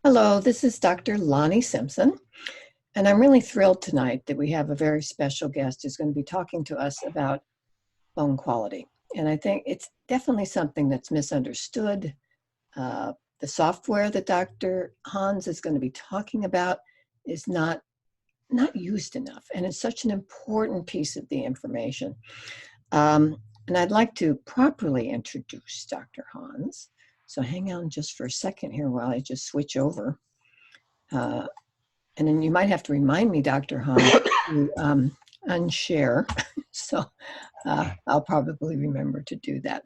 Hello, this is Dr. Lani Simpson, and I'm really thrilled tonight that we have a very special guest who's going to be talking to us about bone quality. And I think it's definitely something that's misunderstood. The software that Dr. Hans is going to be talking about is not used enough, and it's such an important piece of the information. And I'd like to properly introduce Dr. Hans. So hang on just for a second here while I just switch over. And then you might have to remind me, Dr. Hans, to unshare. So I'll probably remember to do that.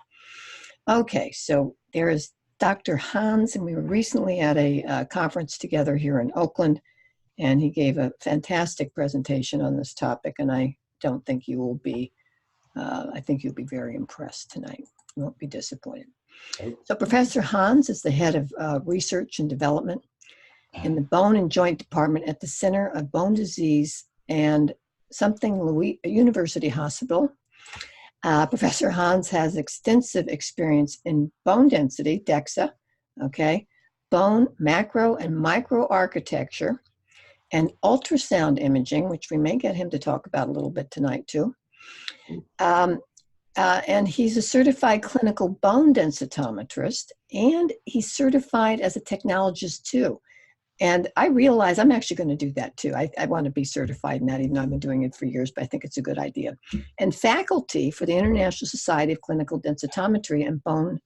Okay, so there is Dr. Hans, and we were recently at a conference together here in Oakland, and he gave a fantastic presentation on this topic, and I don't think you will be, I think you'll be very impressed tonight. You won't be disappointed. So Professor Hans is the head of research and development in the Bone and Joint Department at the Center of Bone Disease and University Hospital. Professor Hans has extensive experience in bone density, DEXA, okay, bone macro and microarchitecture, and ultrasound imaging, which we may get him to talk about a little bit tonight too. And he's a certified clinical bone densitometrist, and he's certified as a technologist too. And I realize I'm actually going to do that too. I want to be certified in that, even though I've been doing it for years, but I think it's a good idea. And faculty for the International Society of Clinical Densitometry and bone,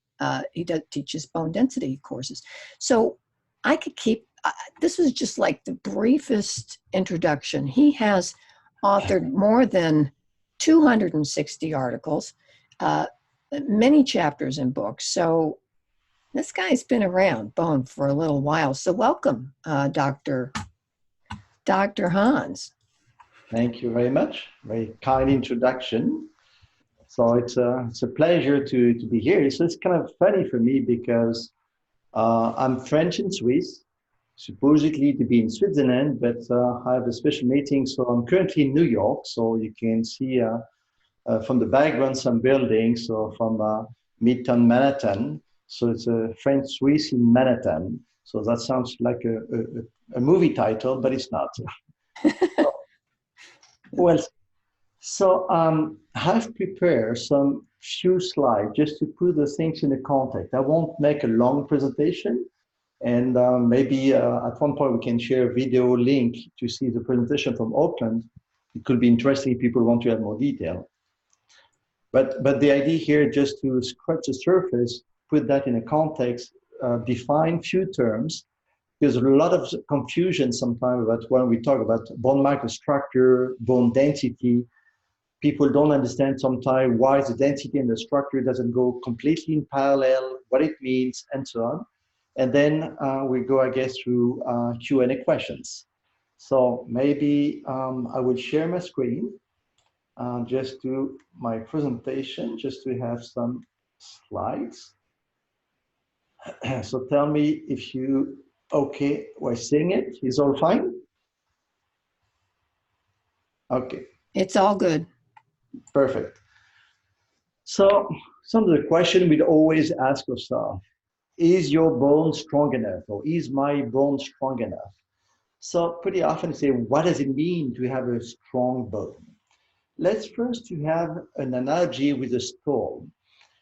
teaches bone density courses. So I could keep, this was just like the briefest introduction. He has authored more than 260 articles, many chapters in books. So this guy's been around bone for a little while. So welcome, Dr. Hans. Thank you very much. Very kind introduction. So it's a pleasure to be here. So it's kind of funny for me because I'm French and Swiss, supposedly to be in Switzerland, but I have a special meeting. So I'm currently in New York. So you can see from the background some buildings, so from Midtown Manhattan. So it's a French Swiss in Manhattan. So that sounds like a movie title, but it's not. I've prepared some few slides just to put the things in the context. I won't make a long presentation, and maybe at one point we can share a video link to see the presentation from Oakland. It could be interesting if people want to have more detail. But the idea here just to scratch the surface, put that in a context, define few terms. There's a lot of confusion sometimes about when we talk about bone microstructure, bone density. People don't understand sometimes why the density and the structure doesn't go completely in parallel, what it means, and so on. And then we go, I guess, through Q&A questions. So maybe I will share my screen. Just do my presentation, just to have some slides. So tell me if you, okay, we're seeing it, is all fine? Okay. It's all good. Perfect. So some of the questions we'd always ask ourselves, is your bone strong enough? Or is my bone strong enough? So pretty often say, what does it mean to have a strong bone? Let's first have an analogy with a stool.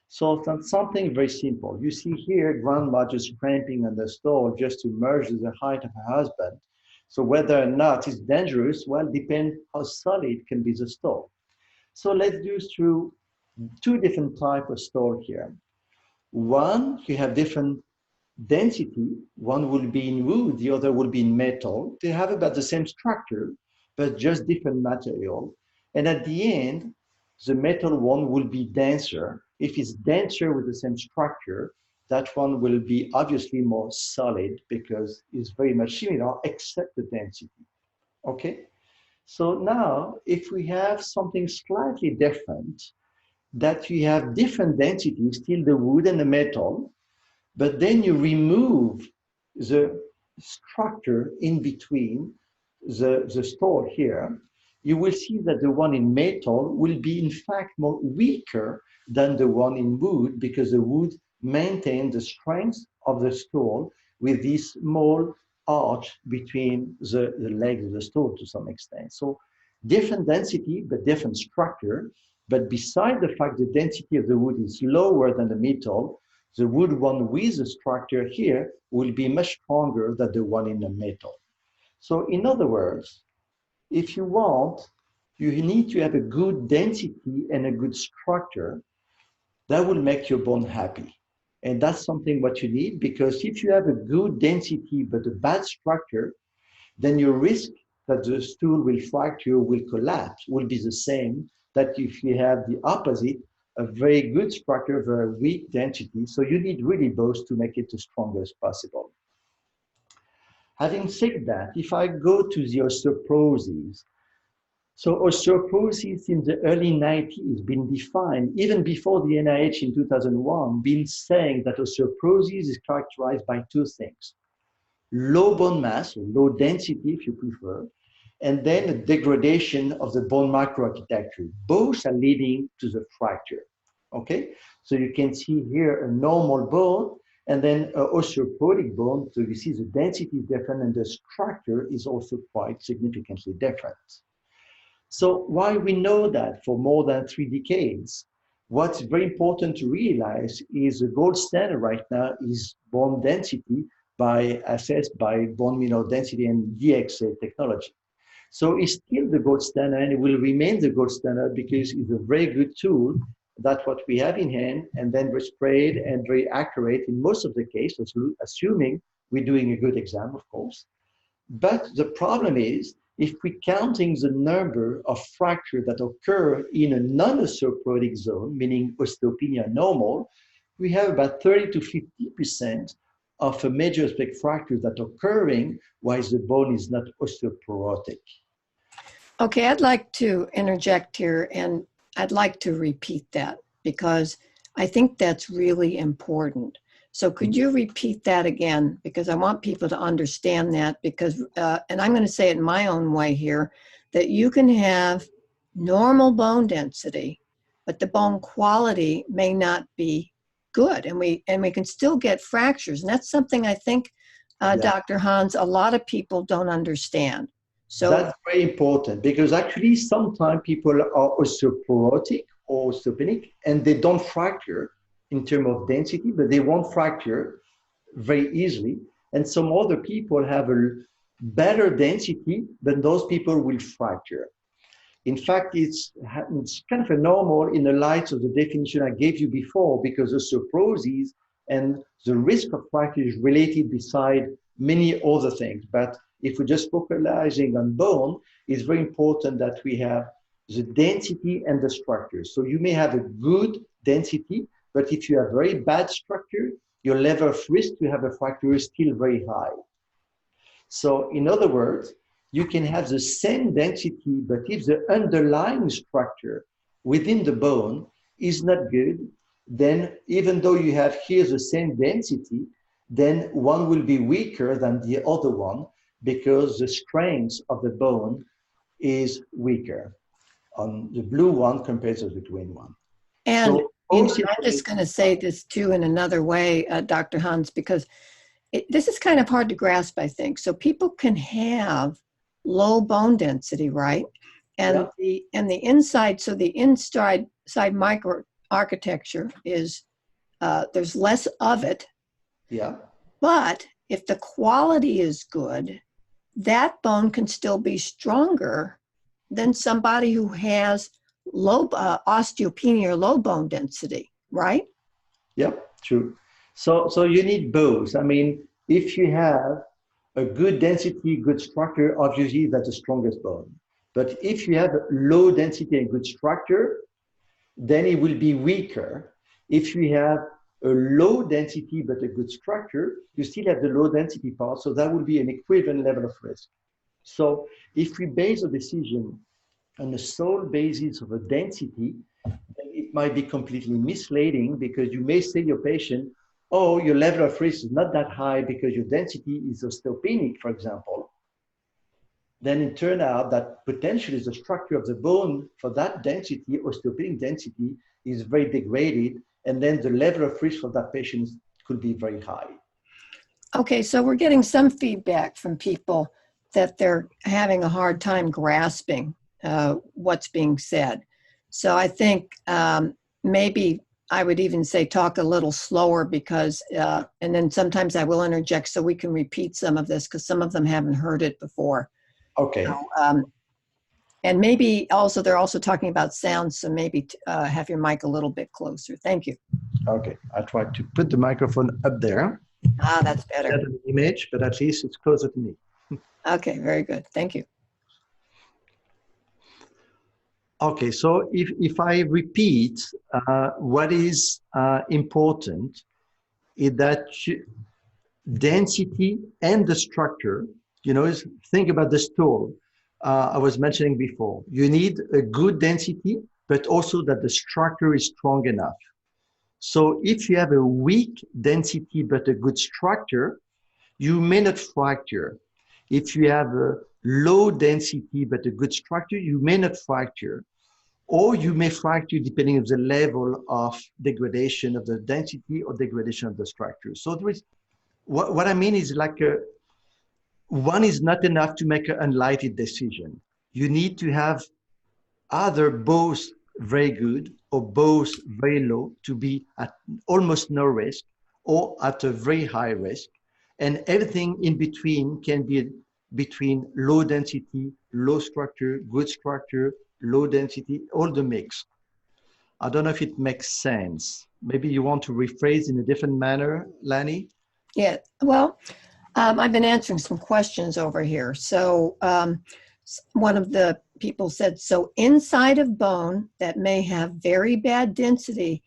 So that's something very simple. You see here, grandma just cramping on the stool just to measure the height of her husband. So whether or not it's dangerous, well, depends how solid can be the stool. So let's do through two different types of stool here. One, you have different density. One will be in wood, the other will be in metal. They have about the same structure, but just different material. And at the end, the metal one will be denser. If it's denser with the same structure, that one will be obviously more solid because it's very much similar except the density. Okay? So now, if we have something slightly different, that you have different densities, still the wood and the metal, but then you remove the structure in between the stool here, you will see that the one in metal will be in fact more weaker than the one in wood because the wood maintains the strength of the stool with this small arch between the legs of the stool to some extent. So different density, but different structure. But beside the fact the density of the wood is lower than the metal, the wood one with the structure here will be much stronger than the one in the metal. So in other words, if you want, you need to have a good density and a good structure that will make your bone happy. And that's something what you need, because if you have a good density but a bad structure, then your risk that the stool will fracture, will collapse, will be the same that if you have the opposite, a very good structure, very weak density. So you need really both to make it as strong as possible. Having said that, if I go to the osteoporosis, so osteoporosis in the early 90s been defined, even before the NIH in 2001, been saying that osteoporosis is characterized by two things: low bone mass, or low density if you prefer, and then a degradation of the bone microarchitecture. Both are leading to the fracture, okay? So you can see here a normal bone and then an osteoporotic bone. So you see the density is different and the structure is also quite significantly different. So why we know that for more than 3 decades, what's very important to realize is the gold standard right now is bone density assessed by bone mineral density and DXA technology. So it's still the gold standard, and it will remain the gold standard because it's a very good tool. That's what we have in hand, and then we're sprayed and very accurate in most of the cases, assuming we're doing a good exam, of course. But the problem is, if we're counting the number of fractures that occur in a non-osteoporotic zone, meaning osteopenia normal, we have about 30 to 50% of a major aspect fractures that are occurring while the bone is not osteoporotic. Okay, I'd like to interject here, and I'd like to repeat that because I think that's really important. So could you repeat that again? Because I want people to understand that, because, and I'm going to say it in my own way here, that you can have normal bone density, but the bone quality may not be good, and we can still get fractures. And that's something I think, Dr. Hans, a lot of people don't understand. So that's very important, because actually sometimes people are osteoporotic or osteopenic and they don't fracture in terms of density, but they won't fracture very easily. And some other people have a better density, but those people will fracture. In fact, it's kind of a normal in the light of the definition I gave you before, because osteoporosis and the risk of fracture is related beside many other things. But if we're just focusing on bone, it's very important that we have the density and the structure. So you may have a good density, but if you have very bad structure, your level of risk to have a fracture is still very high. So in other words, you can have the same density, but if the underlying structure within the bone is not good, then even though you have here the same density, then one will be weaker than the other one because the strength of the bone is weaker on the blue one compared to the green one. And so, I'm just going to say this too in another way, Dr. Hans, because this is kind of hard to grasp, I think. So people can have low bone density, right? And the inside, so the inside microarchitecture is there's less of it. Yeah. But if the quality is good, that bone can still be stronger than somebody who has low osteopenia or low bone density, right? Yep, true. So you need both. I mean, if you have a good density, good structure, obviously that's the strongest bone. But if you have low density and good structure, then it will be weaker. If you have a low density but a good structure, you still have the low density part, so that will be an equivalent level of risk. So if we base a decision on the sole basis of a density, then it might be completely misleading, because you may say to your patient, oh, your level of risk is not that high because your density is osteopenic, for example. Then it turned out that potentially the structure of the bone for that density, osteopenic density, is very degraded, and then the level of risk for that patient could be very high. Okay, so we're getting some feedback from people that they're having a hard time grasping what's being said. So I think maybe I would even say talk a little slower because, and then sometimes I will interject so we can repeat some of this because some of them haven't heard it before. Okay. So, and maybe also they're also talking about sound, so maybe have your mic a little bit closer. Thank you. Okay. I tried to put the microphone up there. Ah, that's better. Not an image, but at least it's closer to me. Okay, very good. Thank you. Okay, so if I repeat, what is important is that density and the structure, think about the stool I was mentioning before. You need a good density, but also that the structure is strong enough. So if you have a weak density but a good structure, you may not fracture. If you have a low density but a good structure, you may not fracture. Or you may fracture depending on the level of degradation of the density or degradation of the structure. So there is, what I mean is like one is not enough to make an unlighted decision. You need to have either both very good or both very low to be at almost no risk or at a very high risk. And everything in between can be between low density, low structure, good structure, low density, all the mix. I don't know if it makes sense. Maybe you want to rephrase in a different manner, Lani? Yeah, well, I've been answering some questions over here. So one of the people said, so inside of bone that may have very bad density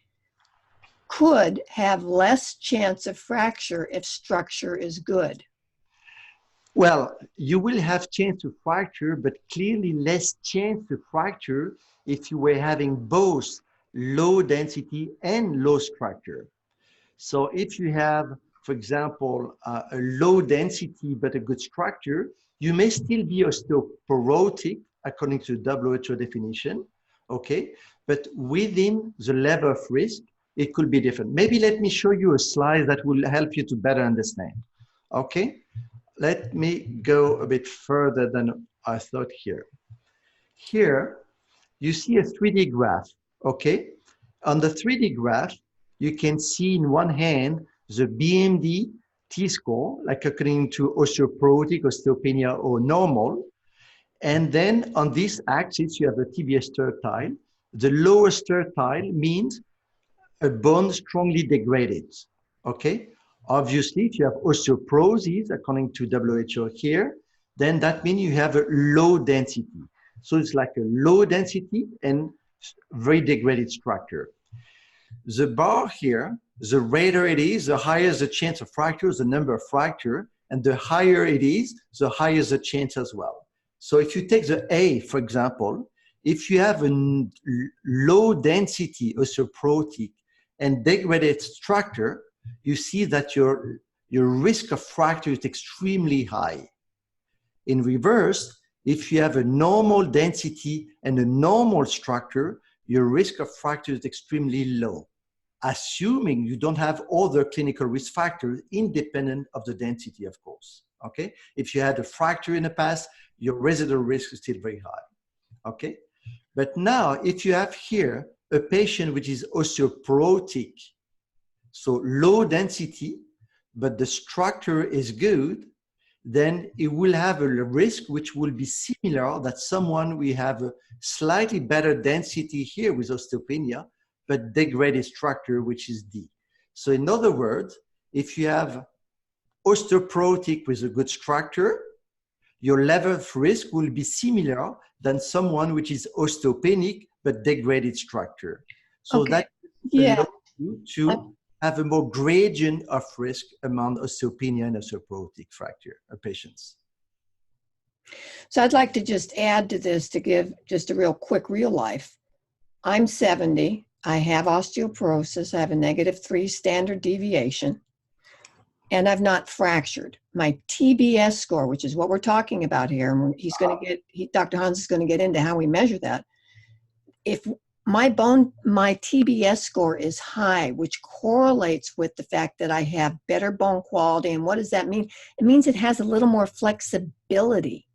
could have less chance of fracture if structure is good. Well, you will have chance to fracture, but clearly less chance to fracture if you were having both low density and low structure. So if you have, for example, a low density but a good structure, you may still be osteoporotic according to WHO definition, okay? But within the level of risk, it could be different. Maybe let me show you a slide that will help you to better understand, okay? Let me go a bit further than I thought here. Here, you see a 3D graph, okay? On the 3D graph, you can see in one hand the BMD T-score, like according to osteoporotic, osteopenia, or normal. And then on this axis, you have a TBS tertile. The lowest tertile means a bone strongly degraded, okay? Obviously, if you have osteoporosis, according to WHO here, then that means you have a low density. So it's like a low density and very degraded structure. The bar here, the redder it is, the higher the chance of fracture, the number of fracture, and the higher it is, the higher the chance as well. So if you take the A, for example, if you have a low density osteoporotic and degraded structure, you see that your risk of fracture is extremely high. In reverse, if you have a normal density and a normal structure, your risk of fracture is extremely low, assuming you don't have other clinical risk factors independent of the density, of course, okay? If you had a fracture in the past, your residual risk is still very high, okay? But now, if you have here a patient which is osteoporotic, so low density, but the structure is good, then it will have a risk which will be similar that someone we have a slightly better density here with osteopenia, but degraded structure, which is D. So in other words, if you have osteoporotic with a good structure, your level of risk will be similar than someone which is osteopenic but degraded structure. So Okay. that Yeah. allows you to have a more gradient of risk among osteopenia and osteoporotic fracture patients. So I'd like to just add to this to give just a real quick real life. I'm 70. I have osteoporosis. I have a -3 standard deviation. And I've not fractured. My TBS score, which is what we're talking about here, and he's going to get, Dr. Hans is going to get into how we measure that. If my TBS score is high, which correlates with the fact that I have better bone quality. And what does that mean? It means it has a little more flexibility,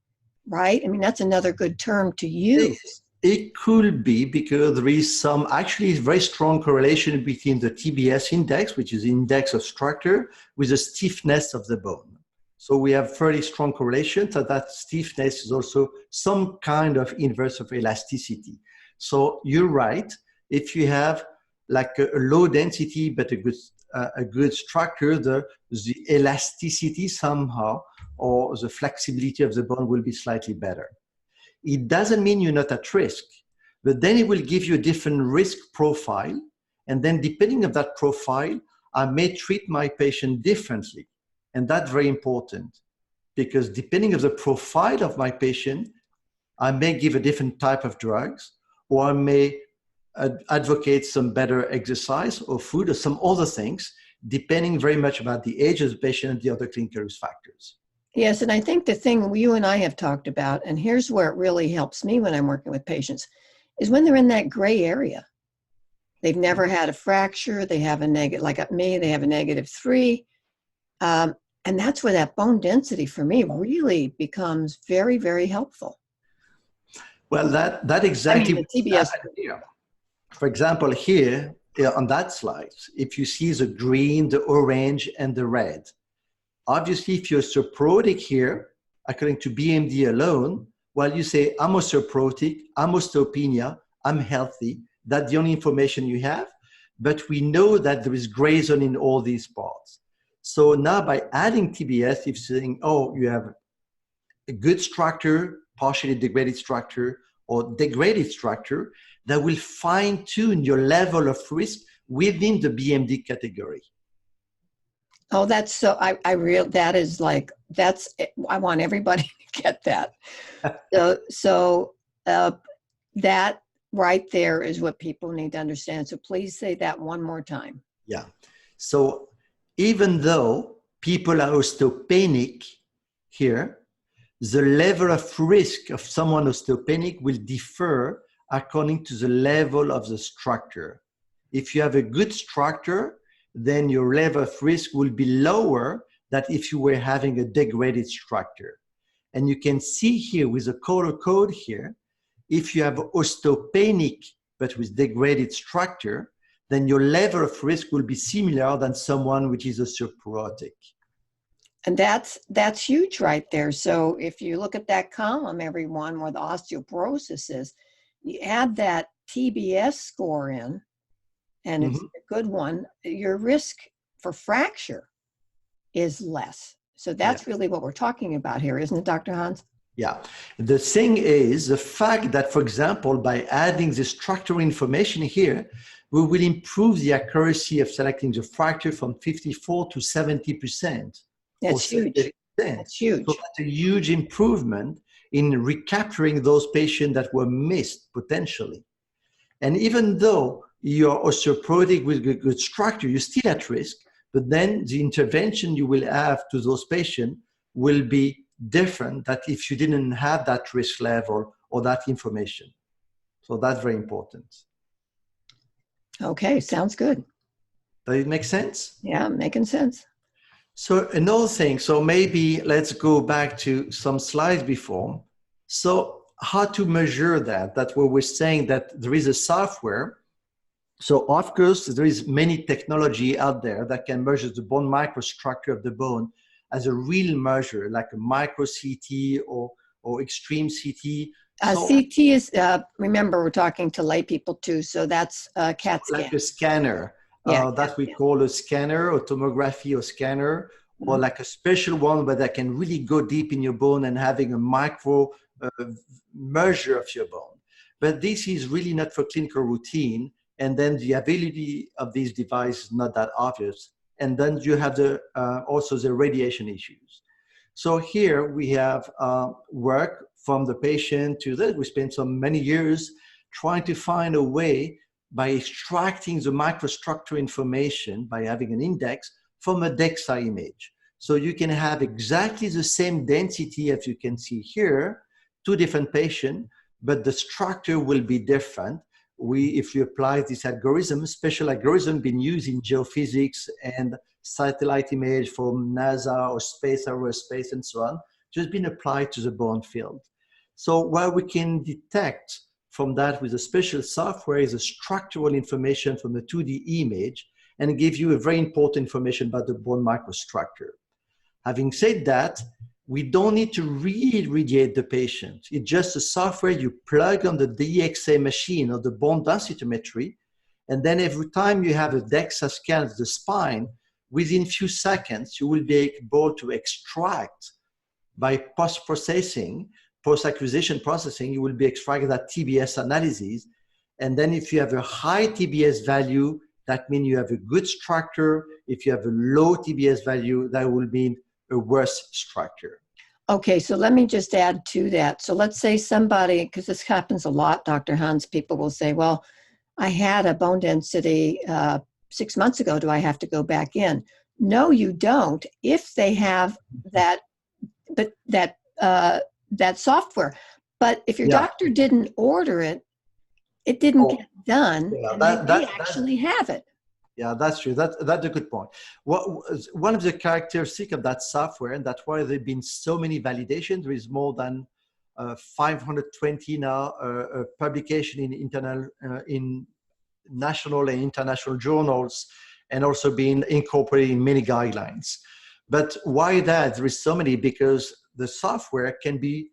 right? I mean, that's another good term to use. It could be because there is some actually very strong correlation between the TBS index, which is index of structure, with the stiffness of the bone. So we have fairly strong correlation that stiffness is also some kind of inverse of elasticity. So you're right. If you have like a low density but a good structure, the elasticity somehow or the flexibility of the bone will be slightly better. It doesn't mean you're not at risk, but then it will give you a different risk profile. And then depending on that profile, I may treat my patient differently. And that's very important because depending on the profile of my patient, I may give a different type of drugs, or I may advocate some better exercise or food or some other things, depending very much about the age of the patient and the other clinical risk factors. Yes, and I think the thing you and I have talked about, and here's where it really helps me when I'm working with patients, is when they're in that gray area. They've never had a fracture, they have a negative, like me, they have a -3. And that's where that bone density for me really becomes very, very helpful. Well, that exactly. I mean, the TBS. For example, here on that slide, if you see the green, the orange, and the red, obviously, if you're osteoporotic here, according to BMD alone, well, you say, I'm osteoporotic, I'm osteopenia, I'm healthy. That's the only information you have. But we know that there is gray zone in all these parts. So now by adding TBS, if you're saying, oh, you have a good structure, partially degraded structure, or degraded structure, that will fine-tune your level of risk within the BMD category. Oh, that's so, that is like, that's, I want everybody to get that. So that right there is what people need to understand. So please say that one more time. Yeah. So even though people are osteopenic here, the level of risk of someone osteopenic will differ according to the level of the structure. If you have a good structure, then your level of risk will be lower than if you were having a degraded structure. And you can see here with the color code here, if you have osteopenic but with degraded structure, then your level of risk will be similar than someone which is osteoporotic. And that's huge right there. So if you look at that column, everyone, where the osteoporosis is, you add that TBS score in, and it's a good one, your risk for fracture is less. So that's really what we're talking about here, isn't it, Dr. Hans? Yeah. The thing is the fact that, for example, by adding the structural information here, we will improve the accuracy of selecting the fracture from 54 to 70%. That's huge. That's huge. So that's a huge improvement in recapturing those patients that were missed potentially. And even though you're osteoporotic with good structure, you're still at risk, but then the intervention you will have to those patients will be different than if you didn't have that risk level or that information. So that's very important. Okay, sounds good. Does it make sense? Yeah, making sense. So another thing, so maybe let's go back to some slides before. So how to measure that? That's what we're saying, that there is a software. So of course, there is many technology out there that can measure the bone microstructure of the bone as a real measure, like a micro CT or extreme CT. CT is, remember, we're talking to lay people too, so that's a CAT scan. Like a scanner. That we call a scanner or tomography or scanner, or like a special one where they can really go deep in your bone and having a micro measure of your bone. But this is really not for clinical routine. And then the availability of these devices is not that obvious. And then you have also the radiation issues. So here we have work from the patient to that. We spent so many years trying to find a way by extracting the microstructure information by having an index from a DEXA image. So you can have exactly the same density as you can see here, two different patients, but the structure will be different if you apply this algorithm, special algorithm been used in geophysics and satellite image from NASA or space, aerospace, and so on, just been applied to the bone field. So what we can detect from that with a special software is a structural information from the 2D image and give you a very important information about the bone microstructure. Having said that, we don't need to re-irradiate the patient. It's just a software you plug on the DXA machine or the bone densitometry, and then every time you have a DEXA scan of the spine, within few seconds, you will be able to extract by post-processing, post-acquisition processing, you will be extracting that TBS analysis. And then if you have a high TBS value, that means you have a good structure. If you have a low TBS value, that will mean a worse structure. Okay, so let me just add to that. So let's say somebody, because this happens a lot, Dr. Hans, people will say, well, I had a bone density 6 months ago. Do I have to go back in? No, you don't. If they have that software. But if your doctor didn't order it, it didn't get done, and they actually have it. Yeah, that's true. That's a good point. One of the characteristics of that software, and that's why there have been so many validations, there is more than 520 now publication in national and international journals, and also being incorporated in many guidelines. But why that? There is so many, because the software can be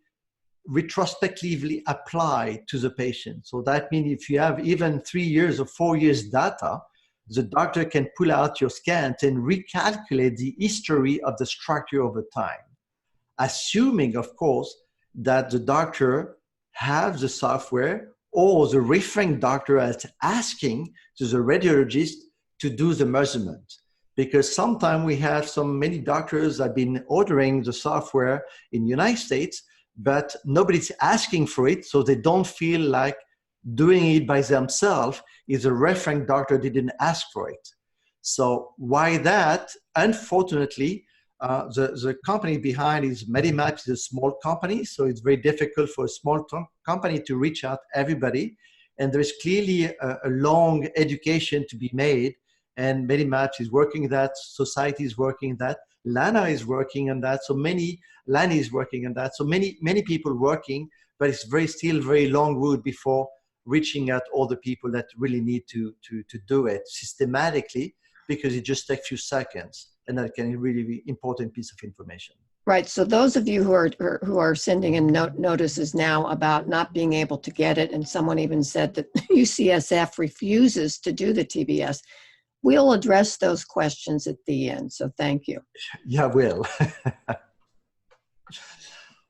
retrospectively applied to the patient. So that means if you have even 3 years or 4 years data, the doctor can pull out your scans and recalculate the history of the structure over time, assuming, of course, that the doctor has the software or the referring doctor is asking to the radiologist to do the measurement. Because sometimes we have many doctors that have been ordering the software in the United States, but nobody's asking for it, so they don't feel like doing it by themselves if the referring doctor didn't ask for it. So why that? Unfortunately, the company behind is Medimap is a small company, so it's very difficult for a small company to reach out to everybody. And there's clearly a long education to be made, and Medimap is working that, society is working that, Lani is working on that, Lani is working on that, so many people working, but it's still very long road before reaching out all the people that really need to do it systematically, because it just takes a few seconds, and that can really be important piece of information. Right. So those of you who are sending in notices now about not being able to get it, and someone even said that UCSF refuses to do the TBS, we'll address those questions at the end. So thank you. Yeah, will.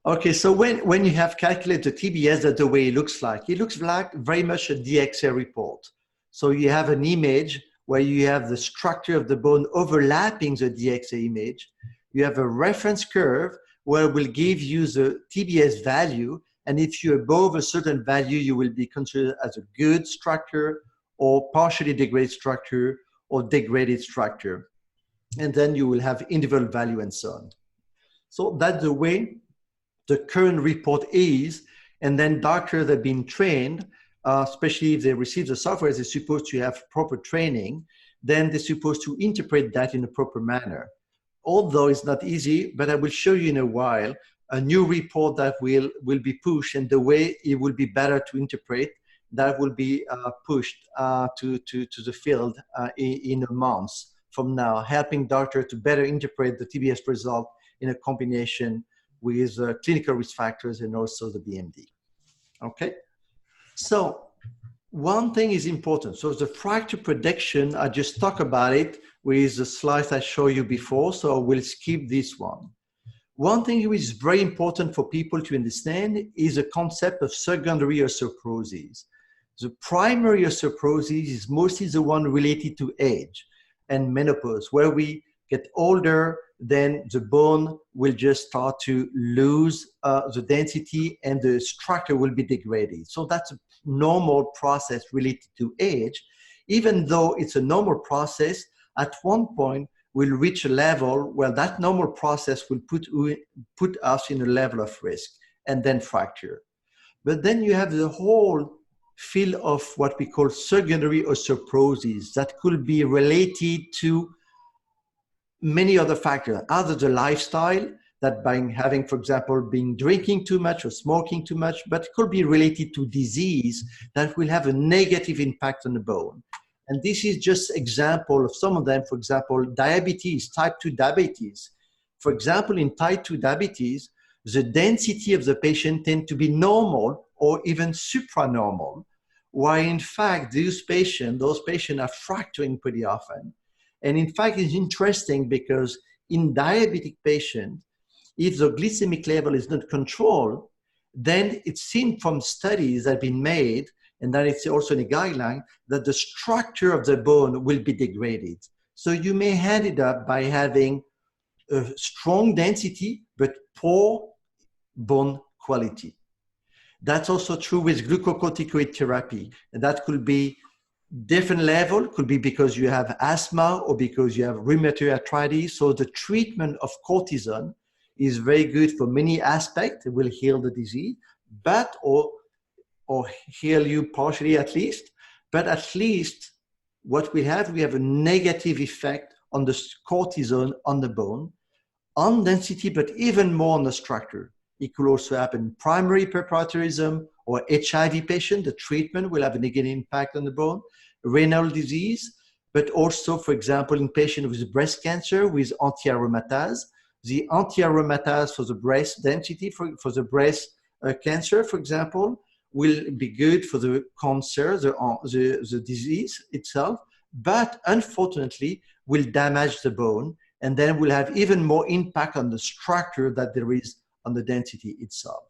Okay, so when you have calculated TBS, that's the way it looks like. It looks like very much a DXA report. So you have an image where you have the structure of the bone overlapping the DXA image. You have a reference curve where it will give you the TBS value. And if you're above a certain value, you will be considered as a good structure or partially degraded structure or degraded structure. And then you will have individual value and so on. So that's the way the current report is. And then doctors that have been trained, especially if they receive the software, they're supposed to have proper training, then they're supposed to interpret that in a proper manner. Although it's not easy, but I will show you in a while a new report that will be pushed, and the way it will be better to interpret, that will be pushed to the field in a month from now, helping doctors to better interpret the TBS result in a combination with clinical risk factors and also the BMD. Okay, so one thing is important. So the fracture prediction, I just talked about it with the slides I showed you before, so we'll skip this one. One thing which is very important for people to understand is the concept of secondary osteoporosis. The primary osteoporosis is mostly the one related to age and menopause, where we get older, then the bone will just start to lose the density and the structure will be degraded. So that's a normal process related to age. Even though it's a normal process, at one point we'll reach a level where that normal process will put us in a level of risk and then fracture. But then you have the whole field of what we call secondary osteoporosis that could be related to many other factors, either the lifestyle, that by having, for example, being drinking too much or smoking too much, but it could be related to disease that will have a negative impact on the bone. And this is just example of some of them. For example, diabetes, type 2 diabetes. For example, in type 2 diabetes, the density of the patient tend to be normal or even supranormal, while in fact, those patients are fracturing pretty often. And in fact, it's interesting because in diabetic patients, if the glycemic level is not controlled, then it's seen from studies that have been made, and that it's also in a guideline, that the structure of the bone will be degraded. So you may end it up by having a strong density, but poor bone quality. That's also true with glucocorticoid therapy. And that could be different level, could be because you have asthma or because you have rheumatoid arthritis. So the treatment of cortisone is very good for many aspects. It will heal the disease, but or heal you partially at least. But at least what we have a negative effect on the cortisone on the bone, on density, but even more on the structure. It could also happen in primary hyperparathyroidism or HIV patient. The treatment will have a negative impact on the bone, renal disease, but also, for example, in patients with breast cancer with anti-aromatase. The anti-aromatase for the breast density, for the breast cancer, for example, will be good for the cancer, the disease itself, but unfortunately will damage the bone, and then will have even more impact on the structure that there is on the density itself.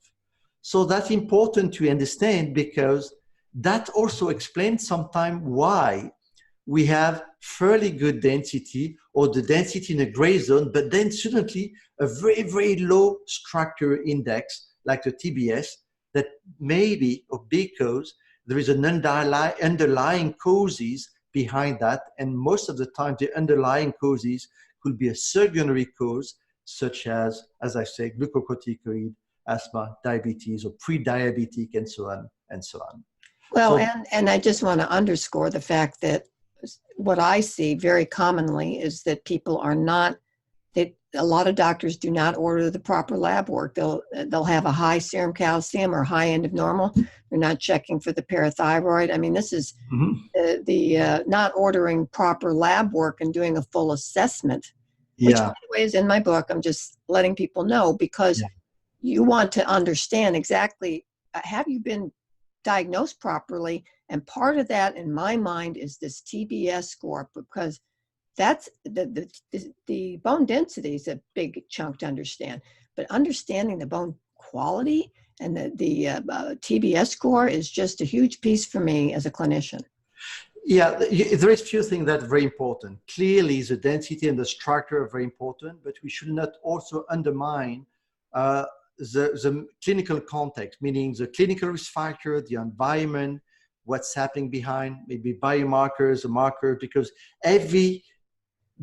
So that's important to understand, because that also explains sometimes why we have fairly good density or the density in a gray zone, but then suddenly a very, very low structure index like the TBS, that maybe or because there is an underlying causes behind that. And most of the time, the underlying causes could be a secondary cause, such as I say, glucocorticoid, asthma, diabetes, or pre-diabetic, and so on and so on. Well, and I just want to underscore the fact that what I see very commonly is that people are not, a lot of doctors do not order the proper lab work. They'll have a high serum calcium or high end of normal. They're not checking for the parathyroid. I mean, this is the not ordering proper lab work and doing a full assessment, which, by the way, is in my book. I'm just letting people know, because you want to understand exactly, have you been diagnosed properly? And part of that, in my mind, is this TBS score, because that's the bone density is a big chunk to understand, but understanding the bone quality and the TBS score is just a huge piece for me as a clinician. Yeah, there is a few things that are very important. Clearly, the density and the structure are very important, but we should not also undermine the clinical context, meaning the clinical risk factor, the environment, what's happening behind, maybe biomarkers, a marker, because every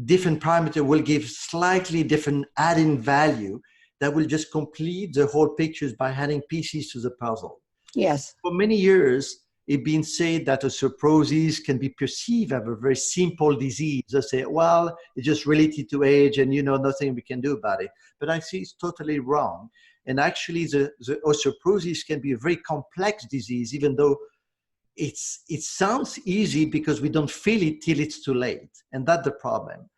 different parameter will give slightly different adding value that will just complete the whole pictures by adding pieces to the puzzle. Yes. For many years, it's been said that osteoporosis can be perceived as a very simple disease. They say, well, it's just related to age and, nothing we can do about it. But I see it's totally wrong. And actually, the osteoporosis can be a very complex disease, even though it sounds easy because we don't feel it till it's too late. And that's the problem.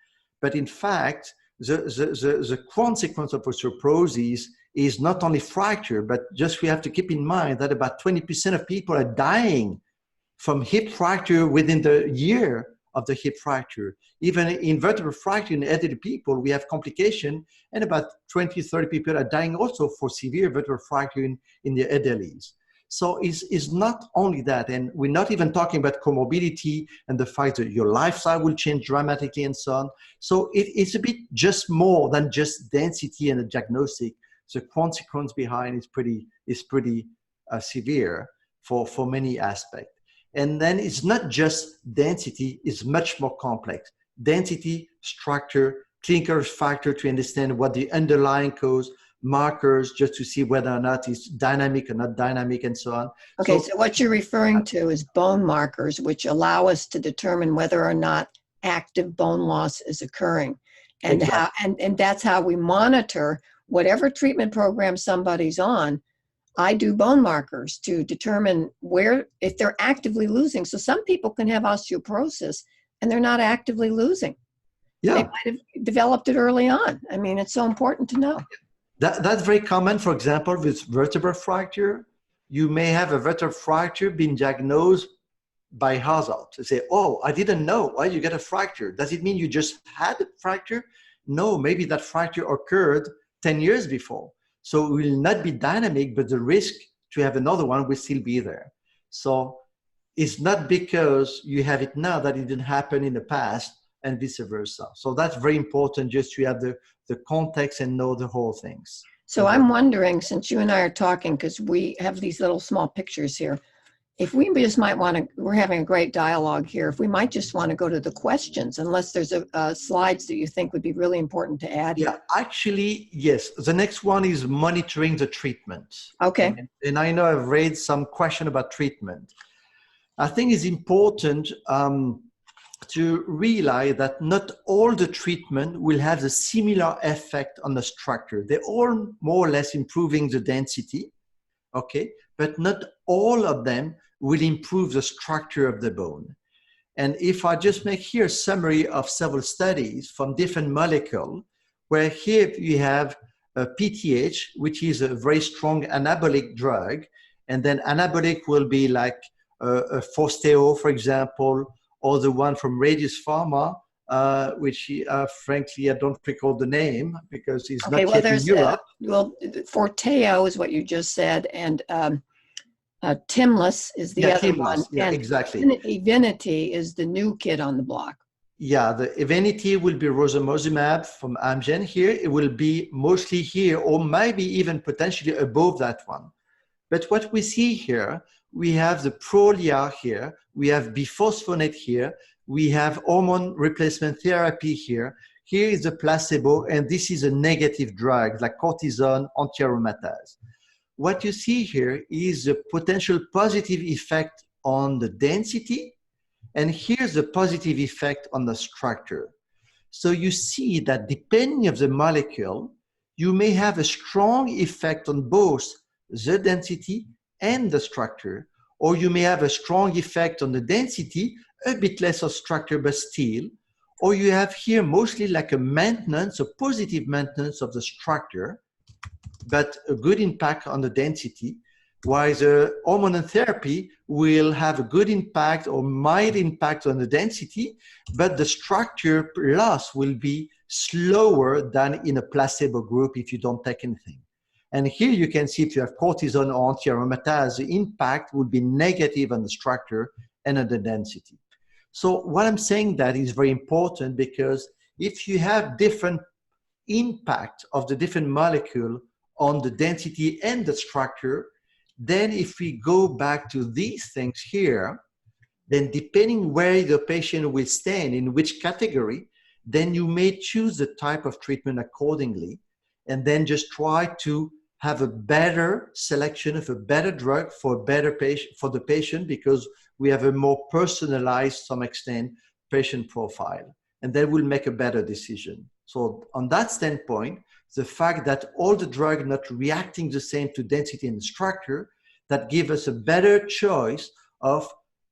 But in fact, the consequence of osteoporosis is not only fracture, but just we have to keep in mind that about 20% of people are dying from hip fracture within the year of the hip fracture. Even in vertebral fracture in elderly people, we have complication, and about 20, 30 people are dying also for severe vertebral fracture in the elderlies. So it's not only that, and we're not even talking about comorbidity and the fact that your lifestyle will change dramatically and so on. So it's a bit just more than just density and a diagnostic. The consequence behind is pretty severe for many aspects. And then it's not just density, it's much more complex. Density, structure, clinical factor to understand what the underlying cause, markers just to see whether or not it's dynamic or not dynamic and so on. Okay, so what you're referring to is bone markers, which allow us to determine whether or not active bone loss is occurring. And Exactly. and that's how we monitor whatever treatment program somebody's on. I do bone markers to determine where, if they're actively losing. So some people can have osteoporosis and they're not actively losing. They Yeah. might have developed it early on. I mean, it's so important to know. That's very common. For example, with vertebral fracture, you may have a vertebral fracture being diagnosed by hazard. To say, oh, I didn't know. Why you get a fracture? Does it mean you just had a fracture? No, maybe that fracture occurred 10 years before. So it will not be dynamic, but the risk to have another one will still be there. So it's not because you have it now that it didn't happen in the past, and vice versa. So that's very important, just to have the context and know the whole things. So I'm wondering, since you and I are talking, because we have these little small pictures here, if we just might want to, we're having a great dialogue here, if we might just want to go to the questions, unless there's a slides that you think would be really important to add here. Yeah, actually, yes. The next one is monitoring the treatment. Okay. And I know I've raised some question about treatment. I think it's important to realize that not all the treatment will have the similar effect on the structure. They're all more or less improving the density, okay? But not all of them will improve the structure of the bone. And if I just make here a summary of several studies from different molecules, where here you have a PTH, which is a very strong anabolic drug, and then anabolic will be like a Forsteo, for example, or the one from Radius Pharma, which frankly, I don't recall the name because it's not yet in Europe. Well, Forteo is what you just said, and Timless is the other one. Yeah, and exactly. Evenity is the new kid on the block. Yeah, the Evenity will be Rozumab from Amgen here. It will be mostly here, or maybe even potentially above that one. But what we see here, we have the Prolia here, we have biphosphonate here, we have hormone replacement therapy here. Here is the placebo, and this is a negative drug like cortisone, anti-aromatase. What you see here is a potential positive effect on the density, and here's the positive effect on the structure. So you see that depending on the molecule, you may have a strong effect on both the density and the structure, or you may have a strong effect on the density, a bit less of structure, but still, or you have here mostly like a maintenance, a positive maintenance of the structure, but a good impact on the density, while the hormonal therapy will have a good impact or mild impact on the density, but the structure loss will be slower than in a placebo group if you don't take anything. And here you can see if you have cortisone or anti-aromatase, the impact would be negative on the structure and on the density. So what I'm saying that is very important, because if you have different impact of the different molecule on the density and the structure, then if we go back to these things here, then depending where the patient will stand, in which category, then you may choose the type of treatment accordingly, and then just try to have a better selection of a better drug for a better patient, for the patient, because we have a more personalized, to some extent, patient profile, and then we'll make a better decision. So on that standpoint, the fact that all the drugs not reacting the same to density and structure, that give us a better choice of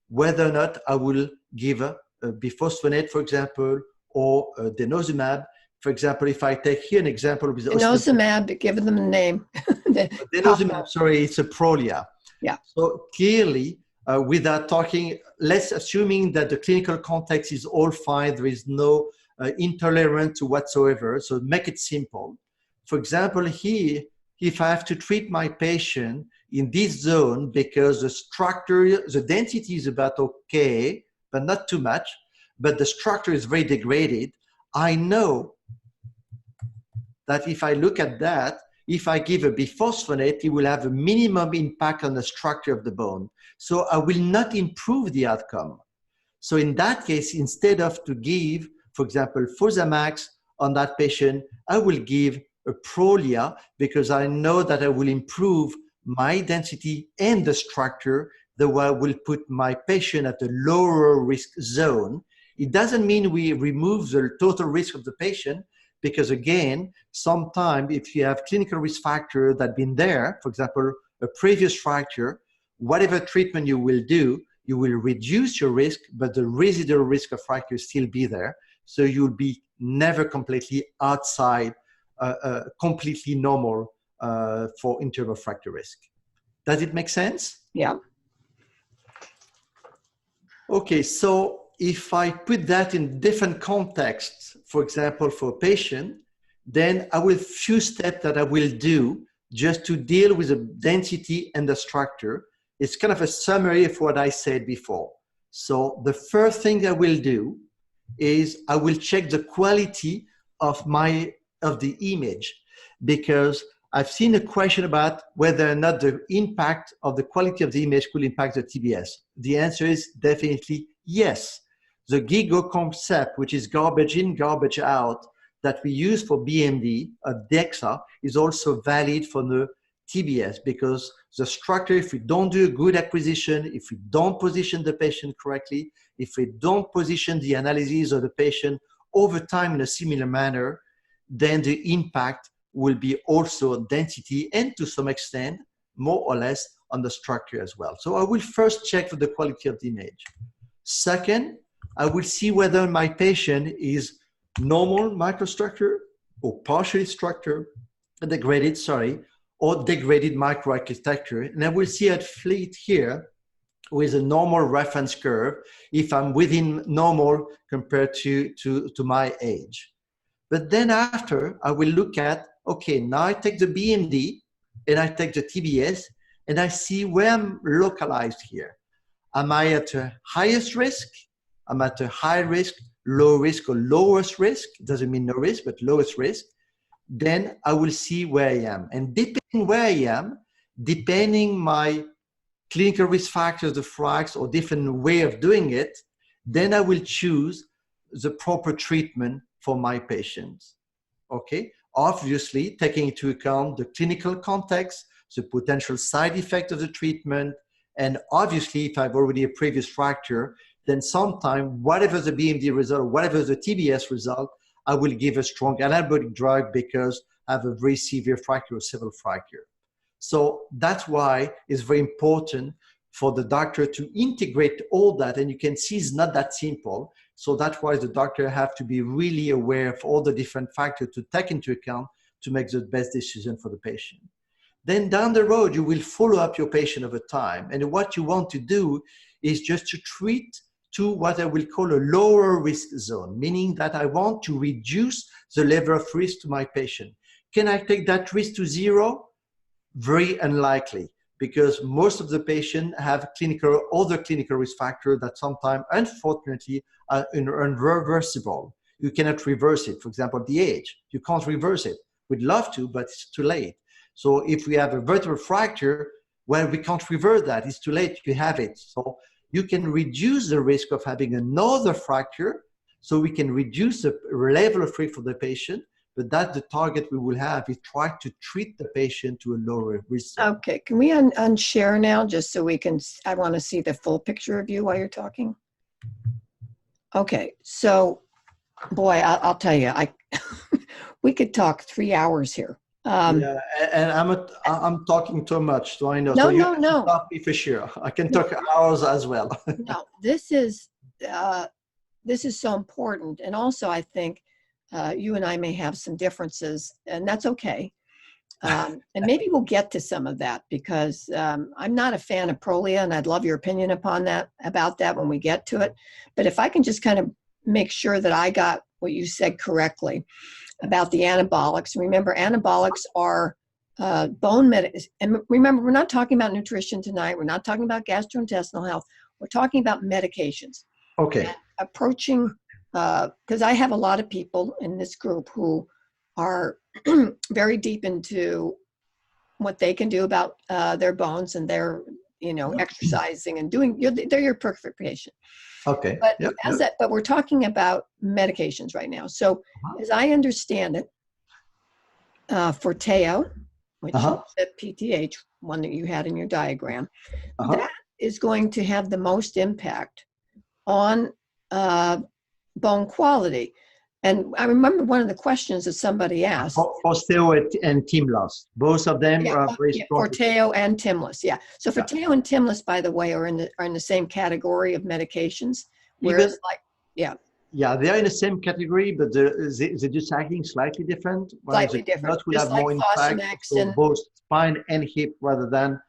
whether or not I will give a biphosphonate, for example, or denosumab. For example, if I take here an example with denosumab, give them a name. Denosumab, sorry, it's a Prolia. Yeah. So clearly, without talking, let's assuming that the clinical context is all fine, there is no intolerance whatsoever. So make it simple. For example, here, if I have to treat my patient in this zone because the structure, the density is about okay, but not too much, but the structure is very degraded, I know that if I look at that, if I give a biphosphonate, it will have a minimum impact on the structure of the bone. So I will not improve the outcome. So in that case, instead of to give, for example, Fosamax on that patient, I will give a Prolia because I know that I will improve my density and the structure, the way I will put my patient at a lower risk zone. It doesn't mean we remove the total risk of the patient, because again, sometimes if you have clinical risk factor that been there, for example, a previous fracture, whatever treatment you will do, you will reduce your risk, but the residual risk of fracture still be there. So you'll be never completely outside, completely normal for internal fracture risk. Does it make sense? Yeah. Okay, so if I put that in different contexts, for example, for a patient, then I will few steps that I will do just to deal with the density and the structure. It's kind of a summary of what I said before. So the first thing I will do is I will check the quality of the image, because I've seen a question about whether or not the impact of the quality of the image could impact the TBS. The answer is definitely yes. The GIGO concept, which is garbage in, garbage out, that we use for BMD, DEXA, is also valid for the TBS, because the structure, if we don't do a good acquisition, if we don't position the patient correctly, if we don't position the analysis of the patient over time in a similar manner, then the impact will be also density and to some extent, more or less, on the structure as well. So I will first check for the quality of the image. Second, I will see whether my patient is normal microstructure or partially degraded, or degraded microarchitecture. And I will see at fleet here with a normal reference curve if I'm within normal compared to my age. But then after, I will look at, okay, now I take the BMD and I take the TBS and I see where I'm localized here. Am I at the highest risk? I'm at a high risk, low risk, or lowest risk? Doesn't mean no risk, but lowest risk. Then I will see where I am. And depending where I am, depending my clinical risk factors, the FRAX, or different way of doing it, then I will choose the proper treatment for my patients. Okay? Obviously, taking into account the clinical context, the potential side effect of the treatment, and obviously, if I've already a previous fracture, then sometime, whatever the BMD result, whatever the TBS result, I will give a strong antibiotic drug because I have a very severe fracture or several fracture. So that's why it's very important for the doctor to integrate all that. And you can see it's not that simple. So that's why the doctor have to be really aware of all the different factors to take into account to make the best decision for the patient. Then down the road, you will follow up your patient over time. And what you want to do is just to treat to what I will call a lower risk zone, meaning that I want to reduce the level of risk to my patient. Can I take that risk to zero? Very unlikely, because most of the patients have other clinical risk factors that sometimes, unfortunately, are irreversible. You cannot reverse it. For example, the age, you can't reverse it. We'd love to, but it's too late. So if we have a vertebral fracture, well, we can't reverse that. It's too late. You have it. So you can reduce the risk of having another fracture. So we can reduce the level of risk for the patient. But that's the target we will have, is try to treat the patient to a lower risk. Okay, can we unshare now just so we can, I want to see the full picture of you while you're talking. Okay, so boy, I'll tell you, we could talk 3 hours here. Yeah, and I'm talking too much, so I know. No, so you no, have to no. stop me for sure. I can talk hours as well. No, this is so important. And also, I think you and I may have some differences, and that's okay. And maybe we'll get to some of that, because I'm not a fan of Prolia, and I'd love your opinion about that when we get to it. But if I can just kind of make sure that I got what you said correctly about the anabolics. Remember, anabolics are bone medicine. And remember, we're not talking about nutrition tonight. We're not talking about gastrointestinal health. We're talking about medications. Okay. And approaching, because I have a lot of people in this group who are very deep into what they can do about their bones, and they're, exercising and doing, they're your perfect patient. Okay. But but we're talking about medications right now. So as I understand it, Forteo, which is Uh-huh. the PTH one that you had in your diagram, Uh-huh. that is going to have the most impact on bone quality. And I remember one of the questions that somebody asked. Osteo and team loss. Both of them Yeah, are very yeah, strong. Forteo and Timlis. Yeah. So Yeah. Forteo and Timlis, by the way, are in the same category of medications. Even Whereas, like, yeah, yeah, they are in the same category, but they're just acting slightly different. Whereas slightly the different. not will Just have like more impact Fosamax for and both spine and hip rather than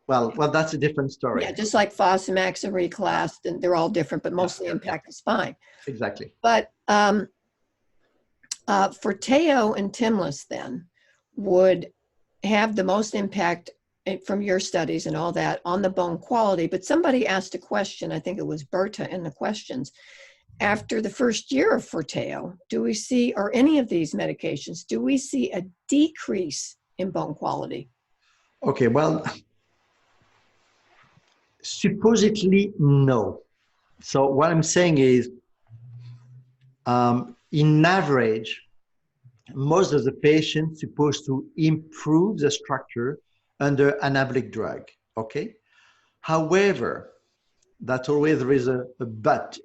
well, that's a different story. yeah, just like Fosamax and Reclast, and they're all different, but mostly impact the spine. Exactly. But Forteo and Timlis then would have the most impact from your studies and all that on the bone quality. But somebody asked a question, I think it was Berta in the questions. After the first year of Forteo, do we see, or any of these medications, do we see a decrease in bone quality? Okay, well, supposedly no. So what I'm saying is, in average, most of the patients supposed to improve the structure under anabolic drug. Okay. However, that's always there is a but.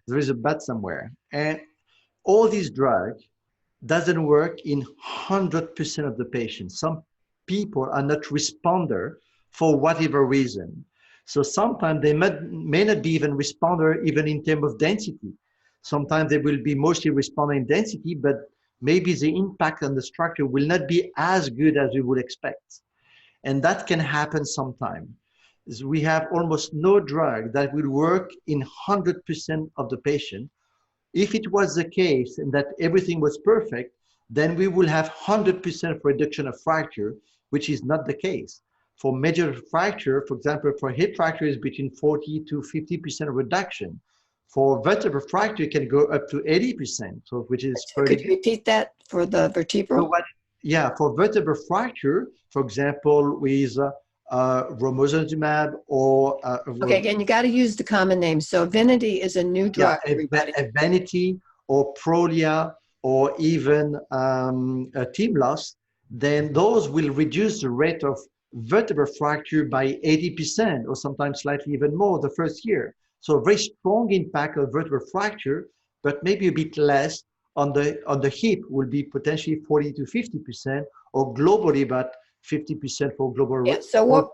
There is a but somewhere, and all these drugs doesn't work in 100% of the patients. Some people are not responder for whatever reason. So sometimes they may not be even responder even in terms of density. Sometimes they will be mostly responder in density, but maybe the impact on the structure will not be as good as we would expect. And that can happen sometime. We have almost no drug that will work in 100% of the patient. If it was the case and that everything was perfect, then we will have 100% reduction of fracture, which is not the case. For major fracture, for example, for hip fracture is between 40 to 50% reduction. For vertebral fracture, it can go up to 80%, so which is pretty Could you good. repeat that for the So vertebral? what, yeah, for vertebral fracture, for example, with romosozumab or Okay, again, you got to use the common names. So Avinity is a new yeah, drug, everybody. Evenity or Prolia or even a team loss, then those will reduce the rate of vertebral fracture by 80% or sometimes slightly even more the first year. So a very strong impact of vertebral fracture, but maybe a bit less on the hip will be potentially 40 to 50% or globally about 50% for global. Yeah. So what?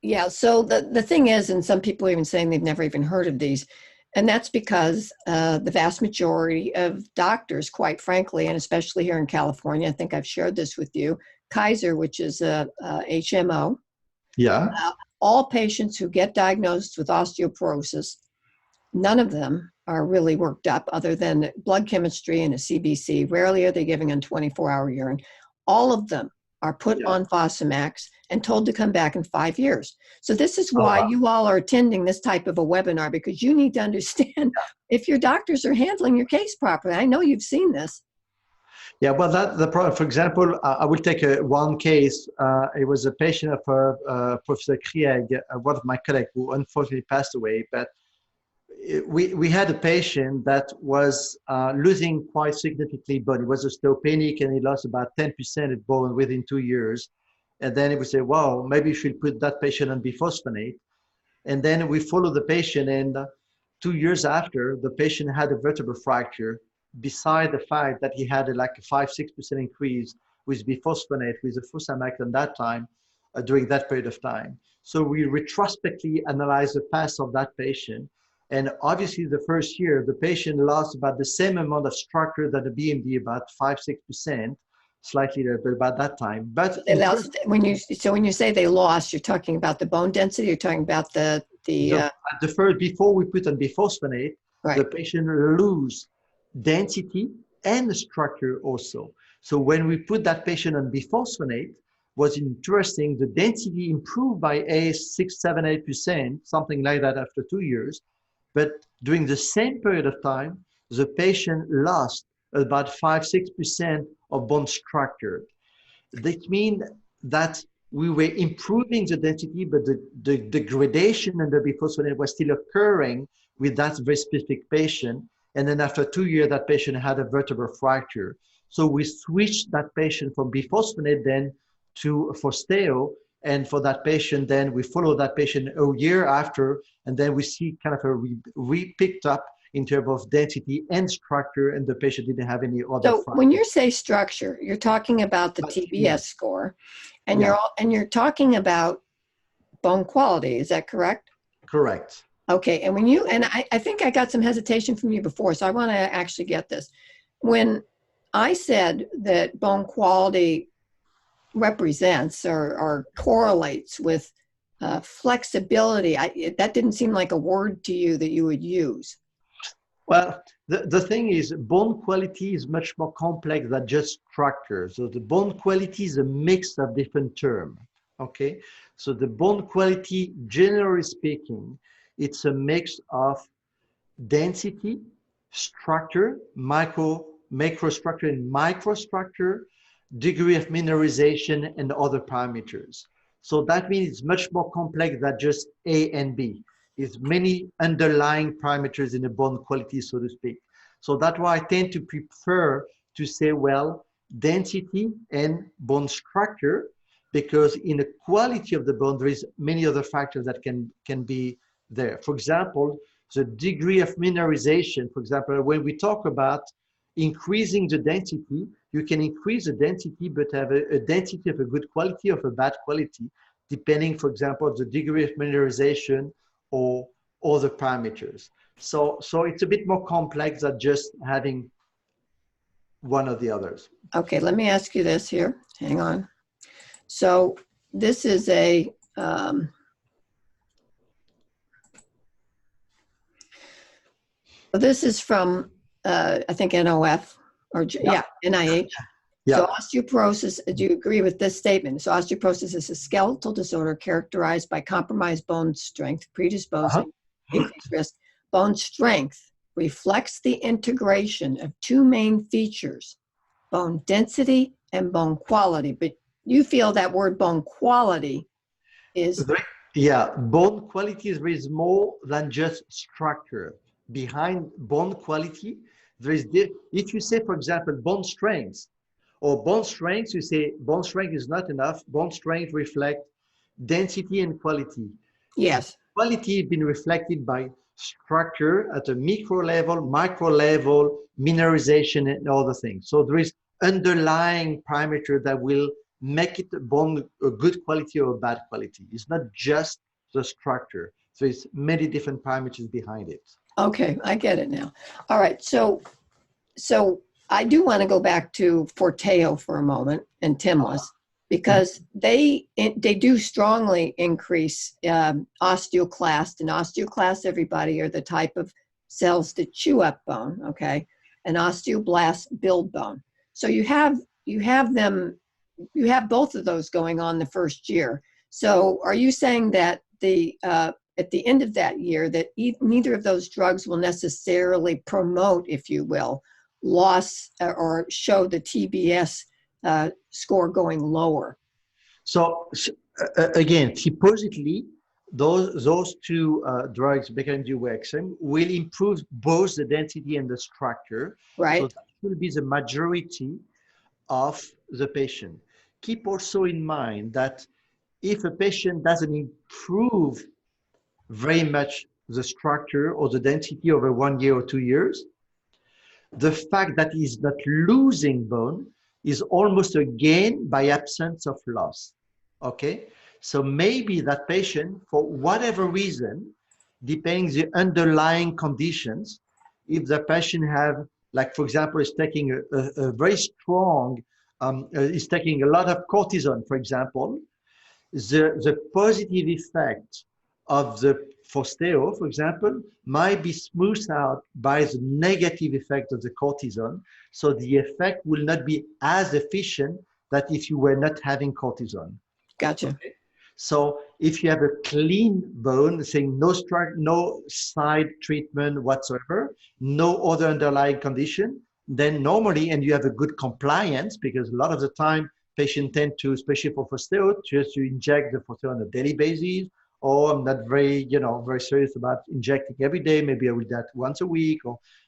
Yeah. So the thing is, and some people are even saying they've never even heard of these, and that's because the vast majority of doctors, quite frankly, and especially here in California, I think I've shared this with you, Kaiser, which is a HMO, Yeah. all patients who get diagnosed with osteoporosis, none of them are really worked up other than blood chemistry and a CBC. Rarely are they giving on 24-hour urine. All of them are put Yeah. on Fosamax and told to come back in 5 years. So this is Oh, why wow. you all are attending this type of a webinar, because you need to understand if your doctors are handling your case properly. I know you've seen this. Yeah, well, that the problem. For example, I will take one case. It was a patient of Professor Krieg, one of my colleagues who unfortunately passed away. But we had a patient that was losing quite significantly bone. He was osteopenic and he lost about 10% of bone within 2 years. And then we say, wow, maybe we should put that patient on biphosphonate. And then we follow the patient, and 2 years after, the patient had a vertebral fracture, beside the fact that he had like a 5-6% increase with biphosphonate, with the Fosamax at that time, during that period of time. So we retrospectively analyzed the past of that patient. And obviously the first year, the patient lost about the same amount of structure that the BMD, about 5-6%, slightly about that time. But So they lost, when you say they lost, you're talking about the bone density. You're talking about the first, before we put on biphosphonate, the right. patient lose density and structure also. So when we put that patient on biphosphonate, was interesting. The density improved by 6, 7, 8%, something like that after 2 years. But during the same period of time, the patient lost about 5-6% of bone structure. That means that we were improving the density, but the degradation under biphosphonate was still occurring with that very specific patient. And then after 2 years, that patient had a vertebral fracture. So we switched that patient from bisphosphonate then to Forsteo. And for that patient, then we follow that patient a year after, and then we see kind of a picked up in terms of density and structure, and the patient didn't have any other So fracture. when you say structure, you're talking about the TBS score, and you're talking about bone quality. Is that correct? Correct. Okay. And when you, and I think I got some hesitation from you before, so I want to actually get this. When I said that bone quality represents or correlates with flexibility, that didn't seem like a word to you that you would use. Well, the thing is, bone quality is much more complex than just structure. So the bone quality is a mix of different terms. Okay, so the bone quality, generally speaking, it's a mix of density, structure, macrostructure and microstructure, degree of mineralization, and other parameters. So that means it's much more complex than just A and B. It's many underlying parameters in the bone quality, so to speak. So that's why I tend to prefer to say, well, density and bone structure, because in the quality of the bone, there is many other factors that can be there. For example, the degree of mineralization, for example, when we talk about increasing the density, you can increase the density, but have a density of a good quality or of a bad quality, depending, for example, the degree of mineralization or other parameters. So it's a bit more complex than just having one or the others. Okay, let me ask you this here. Hang on. So this is a, this is from, I think NOF, or NIH. Yeah. So osteoporosis, do you agree with this statement? So osteoporosis is a skeletal disorder characterized by compromised bone strength, predisposing increased risk. Bone strength reflects the integration of two main features, bone density and bone quality. But you feel that word bone quality is... Yeah, bone quality is more than just structure. Behind bone quality, there is, if you say, for example, bone strength, or bone strength, you say bone strength is not enough. Bone strength reflects density and quality. Yes. Quality has been reflected by structure at a micro level, micro level, mineralization, and other things. So there is underlying parameter that will make it bone a good quality or a bad quality. It's not just the structure. So it's many different parameters behind it. Okay, I get it now. All right, so I do want to go back to Forteo for a moment and Timlis, because they do strongly increase osteoclast. And osteoclasts, everybody, are the type of cells that chew up bone, okay? And osteoblasts build bone. So you have both of those going on the first year. So are you saying that at the end of that year that neither of those drugs will necessarily promote, if you will, loss or show the TBS score going lower? So again, supposedly, those two drugs, BMD and will improve both the density and the structure. Right. So that will be the majority of the patient. Keep also in mind that if a patient doesn't improve very much the structure or the density over 1 year or 2 years, the fact that he's not losing bone is almost a gain by absence of loss. Okay, so maybe that patient, for whatever reason, depending the underlying conditions, if the patient have, like for example, is taking a very strong, is taking a lot of cortisone, for example, the positive effect of the Forsteo, for example, might be smoothed out by the negative effect of the cortisone. So the effect will not be as efficient that if you were not having cortisone. Gotcha. Okay? So if you have a clean bone, saying no side treatment whatsoever, no other underlying condition, then normally, and you have a good compliance, because a lot of the time patients tend to, especially for Forsteo, just to inject the Forsteo on a daily basis, or I'm not very, very serious about injecting every day. Maybe I will do that once a week,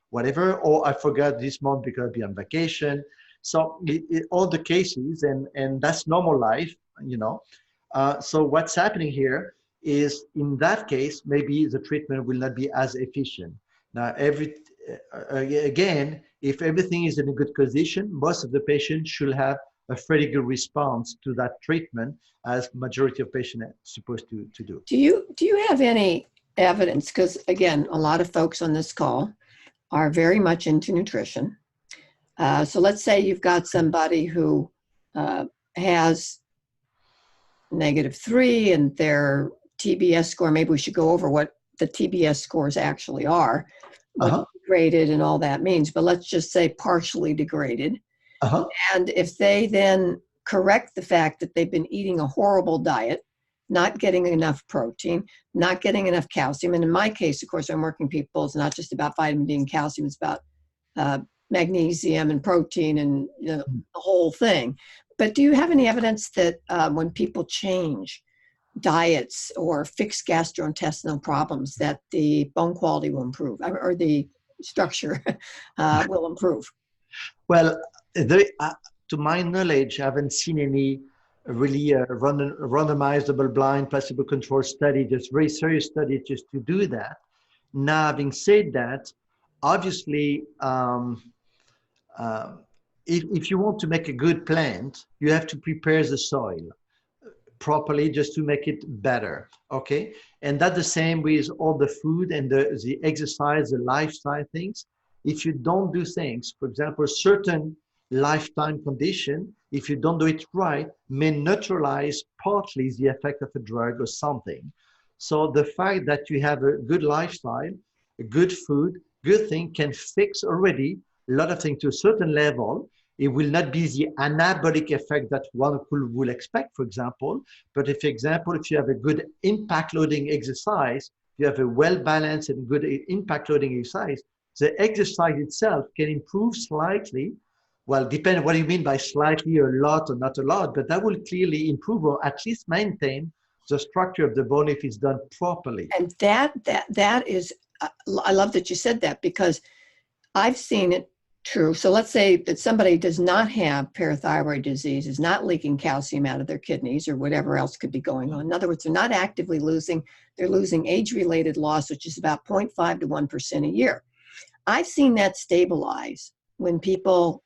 whatever, or I forgot this month because I'll be on vacation. So all the cases, and that's normal life, you know. So what's happening here is, in that case, maybe the treatment will not be as efficient. Now, again, if everything is in a good condition, most of the patients should have a fairly good response to that treatment, as majority of patients are supposed to do. Do you have any evidence? Because again, a lot of folks on this call are very much into nutrition. So let's say you've got somebody who has -3 and their TBS score. Maybe we should go over what the TBS scores actually are, what degraded and all that means. But let's just say partially degraded. And if they then correct the fact that they've been eating a horrible diet, not getting enough protein, not getting enough calcium, and in my case, of course, I'm working people, it's not just about vitamin D and calcium, it's about magnesium and protein and the whole thing. But do you have any evidence that when people change diets or fix gastrointestinal problems, that the bone quality will improve, or the structure will improve? Well, to my knowledge, I haven't seen any really randomized, double-blind, placebo-controlled study, just very serious study just to do that. Now, having said that, obviously, if you want to make a good plant, you have to prepare the soil properly just to make it better, okay? And that's the same with all the food and the exercise, the lifestyle things. If you don't do things, for example, certain lifetime condition, if you don't do it right, may neutralize partly the effect of a drug or something. So the fact that you have a good lifestyle, a good food, good thing can fix already a lot of things to a certain level. It will not be the anabolic effect that one will expect, for example. But if you have a good impact loading exercise, you have a well-balanced and good impact loading exercise, the exercise itself can improve slightly. Well, depending on what you mean by slightly, or a lot, or not a lot, but that will clearly improve or at least maintain the structure of the bone if it's done properly. And that is, I love that you said that, because I've seen it true. So let's say that somebody does not have parathyroid disease, is not leaking calcium out of their kidneys or whatever else could be going on. In other words, they're not actively losing, they're losing age-related loss, which is about 0.5 to 1% a year. I've seen that stabilize when people,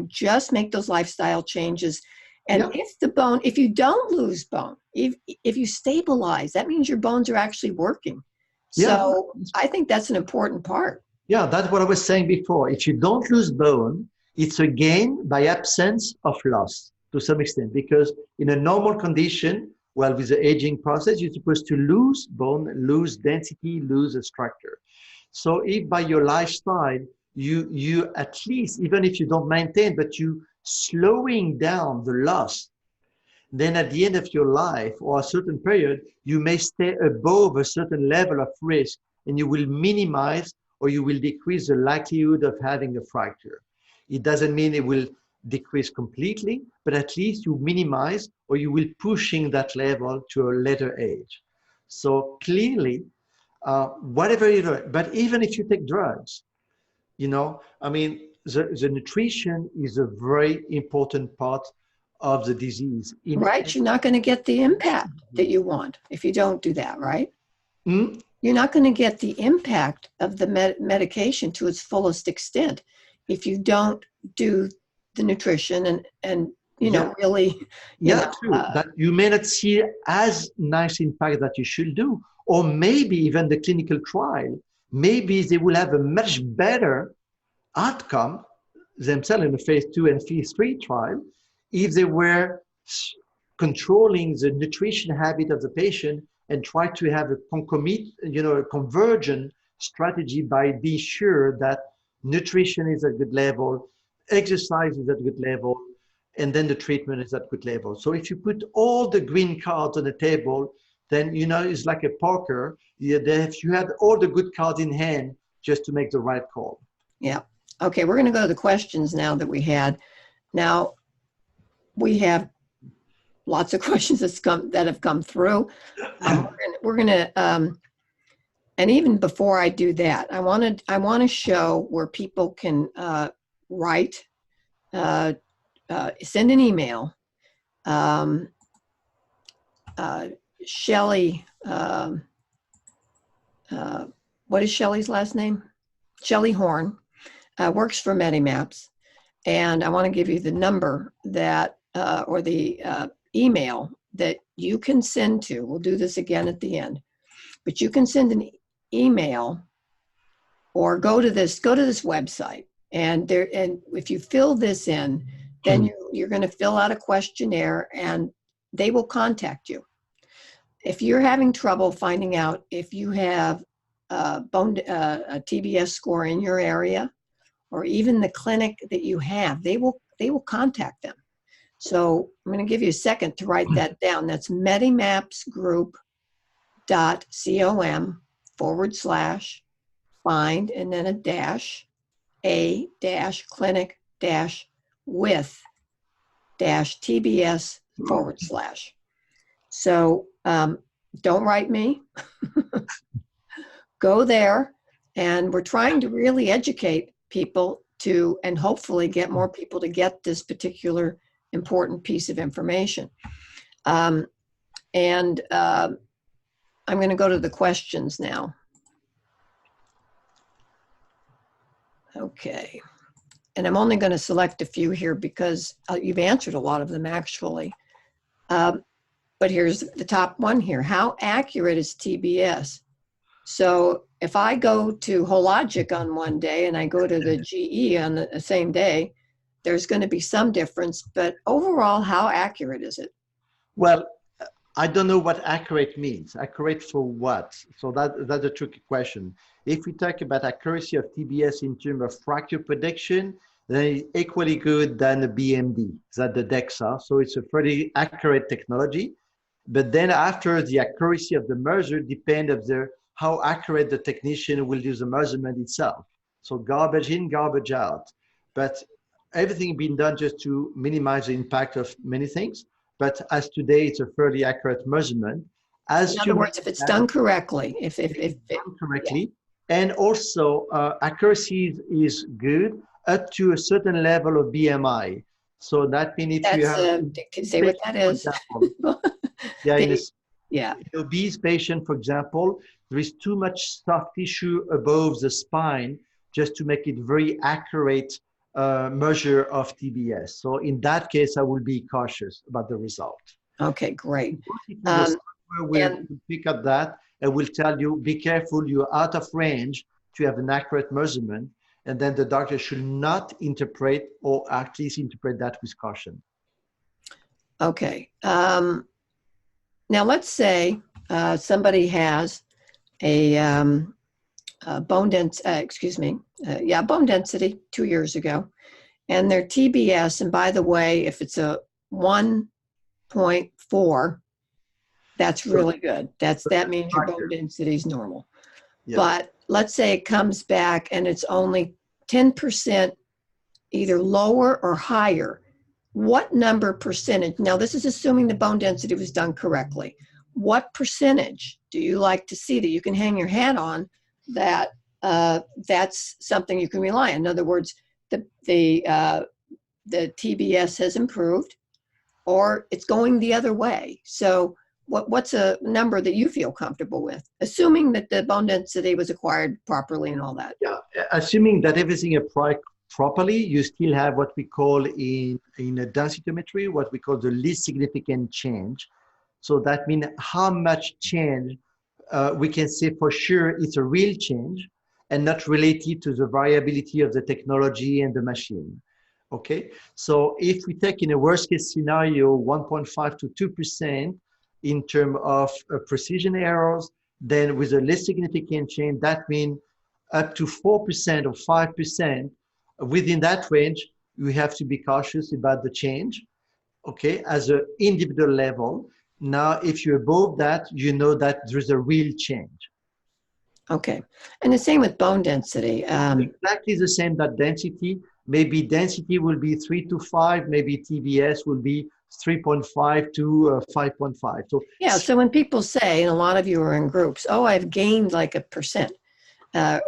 just make those lifestyle changes. And if you don't lose bone, if you stabilize, that means your bones are actually working. So I think that's an important part. Yeah, that's what I was saying before. If you don't lose bone, it's a gain by absence of loss to some extent, because in a normal condition, well, with the aging process, you're supposed to lose bone, lose density, lose a structure. So if by your lifestyle, you at least, even if you don't maintain, but you slowing down the loss, then at the end of your life or a certain period, you may stay above a certain level of risk, and you will minimize or you will decrease the likelihood of having a fracture. It doesn't mean it will decrease completely, but at least you minimize, or you will pushing that level to a later age. So clearly, whatever you do, but even if you take drugs, the nutrition is a very important part of the disease. Right, you're not going to get the impact that you want if you don't do that, right? Mm? You're not going to get the impact of the medication to its fullest extent if you don't do the nutrition and really. True. That you may not see as nice impact that you should do, or maybe even the clinical trial, maybe they will have a much better outcome themselves in the phase 2 and phase 3 trial if they were controlling the nutrition habit of the patient and try to have a convergent strategy by being sure that nutrition is at good level, exercise is at good level, and then the treatment is at good level. So if you put all the green cards on the table, then it's like a poker. You have all the good cards in hand just to make the right call. Yeah. Okay, we're going to go to the questions now that we had. Now, we have lots of questions that have come through. We're going to and even before I do that, I want to show where people can write, send an email. Shelley, what is Shelley's last name? Shelley Horn works for Medimaps, and I want to give you the number that or the email that you can send to. We'll do this again at the end, but you can send an email or go to this website, and if you fill this in, then you're going to fill out a questionnaire, and they will contact you. If you're having trouble finding out if you have a TBS score in your area, or even the clinic that you have, they will contact them. So I'm going to give you a second to write that down. That's medimapsgroup.com/find, and then a dash, a dash clinic dash with dash TBS /. So don't write me. Go there, and we're trying to really educate people to, and hopefully get more people to get this particular important piece of information. I'm going to go to the questions now. Okay. And I'm only going to select a few here because you've answered a lot of them actually. But here's the top one here. How accurate is TBS? So if I go to Hologic on one day and I go to the GE on the same day, there's going to be some difference, but overall, how accurate is it? Well, I don't know what accurate means. Accurate for what? So that's a tricky question. If we talk about accuracy of TBS in terms of fracture prediction, then it's equally good than the BMD, that the DEXA. So it's a pretty accurate technology. But then after, the accuracy of the measure depends on how accurate the technician will do the measurement itself. So garbage in, garbage out. But everything being done just to minimize the impact of many things. But as today, it's a fairly accurate measurement. In other words, if it's done correctly, if done correctly, yeah. And also accuracy is good up to a certain level of BMI. So that means if you have, can say what that is. Example, in an obese patient, for example, there is too much soft tissue above the spine just to make it very accurate measure of TBS. So in that case, I will be cautious about the result. Okay, great. The software will pick up that and will tell you, be careful, you're out of range to have an accurate measurement. And then the doctor should not interpret, or at least interpret that with caution. Okay. Now let's say somebody has a bone density 2 years ago, and their TBS, and by the way, if it's a 1.4, that's really good. That means your bone density is normal. Yes. But let's say it comes back and it's only 10% either lower or higher. What number percentage? Now this is assuming the bone density was done correctly. What percentage do you like to see that you can hang your hat on that that's something you can rely on? In other words, the TBS has improved, or it's going the other way. So what's a number that you feel comfortable with, assuming that the bone density was acquired properly and all that? Yeah, assuming that everything applied properly, you still have what we call in a densitometry, what we call the least significant change. So that means how much change we can say for sure it's a real change and not related to the variability of the technology and the machine. Okay, so if we take in a worst case scenario 1.5 to 2% in terms of precision errors, then with a less significant change, that means up to 4% or 5%. Within that range, you have to be cautious about the change, okay, as an individual level. Now, if you're above that, you know that there's a real change. Okay, and the same with bone density. Exactly the same, that density. Maybe density will be 3 to 5, maybe TBS will be 3.5 to 5.5. So Yeah. So when people say, and a lot of you are in groups, oh, I've gained like 1%.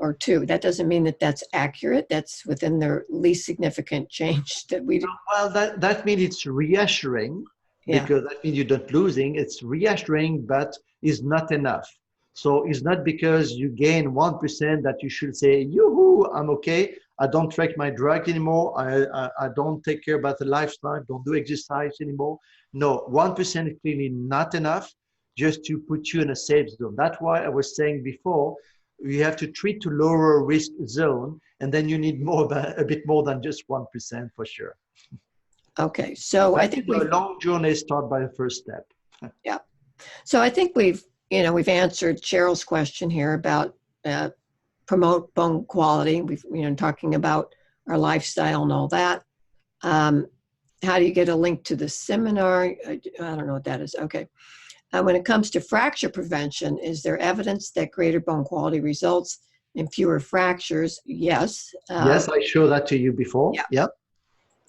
Or 2. That doesn't mean that that's accurate. That's within their least significant change that we do. well, that means it's reassuring Yeah. because that means you're not losing. It's reassuring, but is not enough. So it's not because you gain 1% that you should say, yoo-hoo, I'm okay. I don't take my drug anymore. I don't take care about the lifestyle. Don't do exercise anymore. No, 1% is clearly not enough just to put you in a safe zone. That's why I was saying before, you have to treat to lower risk zone, and then you need more, a bit more than just 1% for sure. Okay. So I But think a long journey start by the first step. yeah. So I think we've answered Cheryl's question here about promote bone quality. We've, talking about our lifestyle and all that. How do you get a link to the seminar? I don't know what that is. Okay. When it comes to fracture prevention, is there evidence that greater bone quality results in fewer fractures? Yes. Yes, I showed that to you before. Yeah. Yep.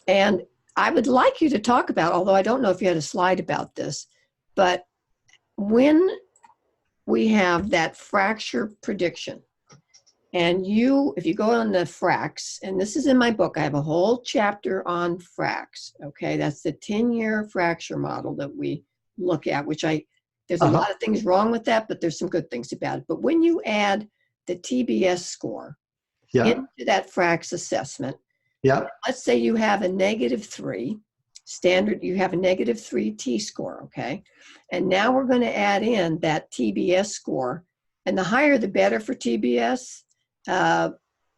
And I would like you to talk about, although I don't know if you had a slide about this, but when we have that fracture prediction, and if you go on the FRAX, and this is in my book, I have a whole chapter on FRAX, okay? That's the 10-year fracture model that we look at, which there's a lot of things wrong with that, but there's some good things about it. But when you add the TBS score into that FRAX assessment, let's say you have a -3 standard, you have a -3 T-score, okay? And now we're going to add in that TBS score, and the higher the better for TBS.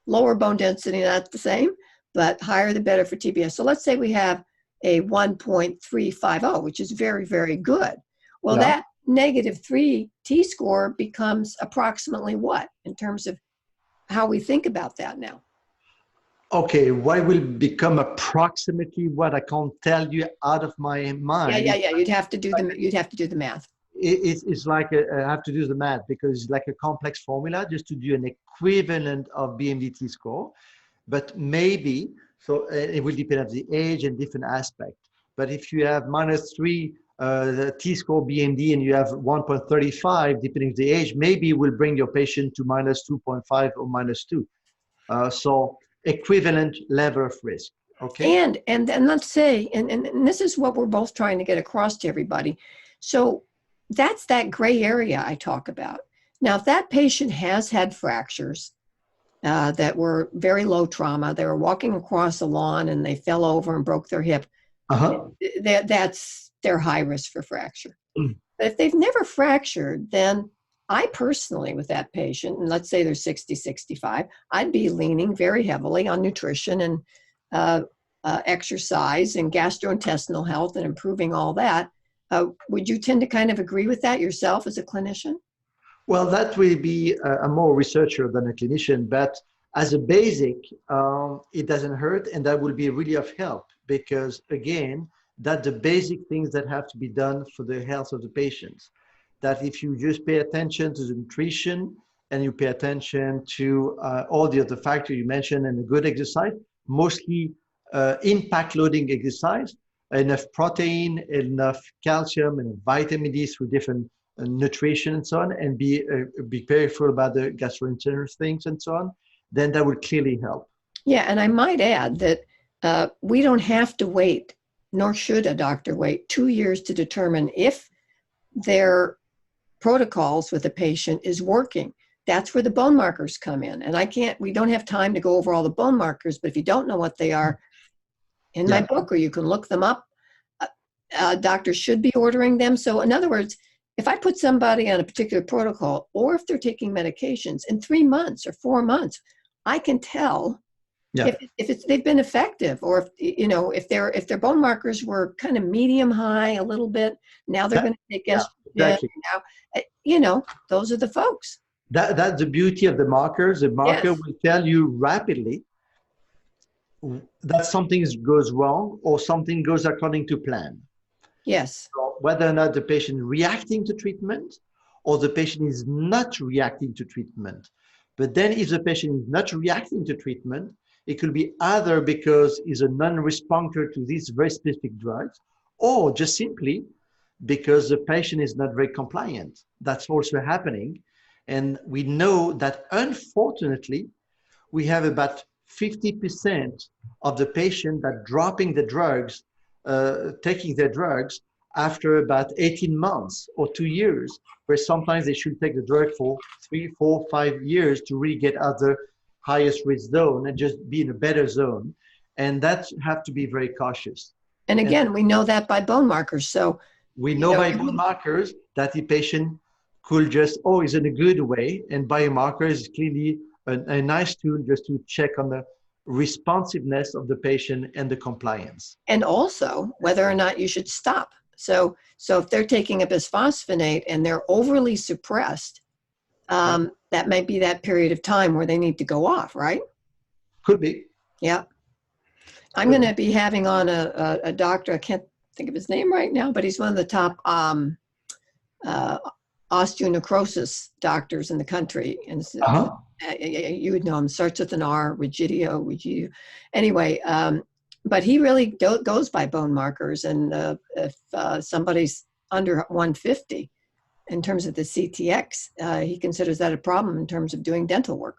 Lower bone density, not the same, but higher the better for TBS. So let's say we have a 1.350, which is very, very good. Well, that -3 T-score becomes approximately what in terms of how we think about that now? Okay, what will become approximately what I can't tell you out of my mind. Yeah. You'd have to do the math. It's like I have to do the math because it's like a complex formula just to do an equivalent of BMD score. But maybe, so it will depend on the age and different aspects. But if you have -3 the T-score BMD and you have 1.35, depending on the age, maybe it will bring your patient to -2.5 or -2. So equivalent level of risk. Okay. And then let's say, and this is what we're both trying to get across to everybody. So that's that gray area I talk about. Now, if that patient has had fractures that were very low trauma, they were walking across a lawn and they fell over and broke their hip, they're high risk for fracture. But if they've never fractured, then I personally, with that patient, and let's say they're 60, 65, I'd be leaning very heavily on nutrition and exercise and gastrointestinal health and improving all that. Would you tend to kind of agree with that yourself as a clinician? Well, that will be a more researcher than a clinician, but as a basic, it doesn't hurt, and that will be really of help because, again, that's the basic things that have to be done for the health of the patients. That if you just pay attention to the nutrition and you pay attention to all the other factors you mentioned and a good exercise, mostly impact loading exercise, enough protein, enough calcium and vitamin D through different nutrition and so on, and be careful about the gastrointestinal things and so on, then that would clearly help. Yeah, and I might add that we don't have to wait, nor should a doctor wait 2 years to determine if their protocols with the patient is working. That's where the bone markers come in. And we don't have time to go over all the bone markers, but if you don't know what they are, in my book, or you can look them up, doctors should be ordering them. So in other words, if I put somebody on a particular protocol, or if they're taking medications in 3 months or 4 months, I can tell if they've been effective, or if their bone markers were kind of medium high a little bit. Now they're going to take estrogen. Exactly. Now, those are the folks. That's the beauty of the markers. The marker will tell you rapidly that something goes wrong or something goes according to plan. Yes. So whether or not the patient is reacting to treatment or the patient is not reacting to treatment. But then if the patient is not reacting to treatment, it could be either because he's a non-responder to these very specific drugs, or just simply because the patient is not very compliant. That's also happening. And we know that unfortunately, we have about 50% of the patient that dropping the drugs, taking their drugs after about 18 months or 2 years, where sometimes they should take the drug for 3, 4, 5 years to really get out the highest risk zone and just be in a better zone. And that have to be very cautious. And And again, we know that by bone markers. So, we know by biomarkers that the patient could just, oh, is in a good way. And biomarkers is clearly a nice tool just to check on the responsiveness of the patient and the compliance. And also whether or not you should stop. So if they're taking a bisphosphonate and they're overly suppressed, that might be that period of time where they need to go off, right? Could be. Yeah. I'm going to be having on a doctor, I can't think of his name right now, but he's one of the top osteonecrosis doctors in the country. And you would know him, starts with an R, Rigidio. Anyway, but he really goes by bone markers. And if somebody's under 150 in terms of the CTX, he considers that a problem in terms of doing dental work.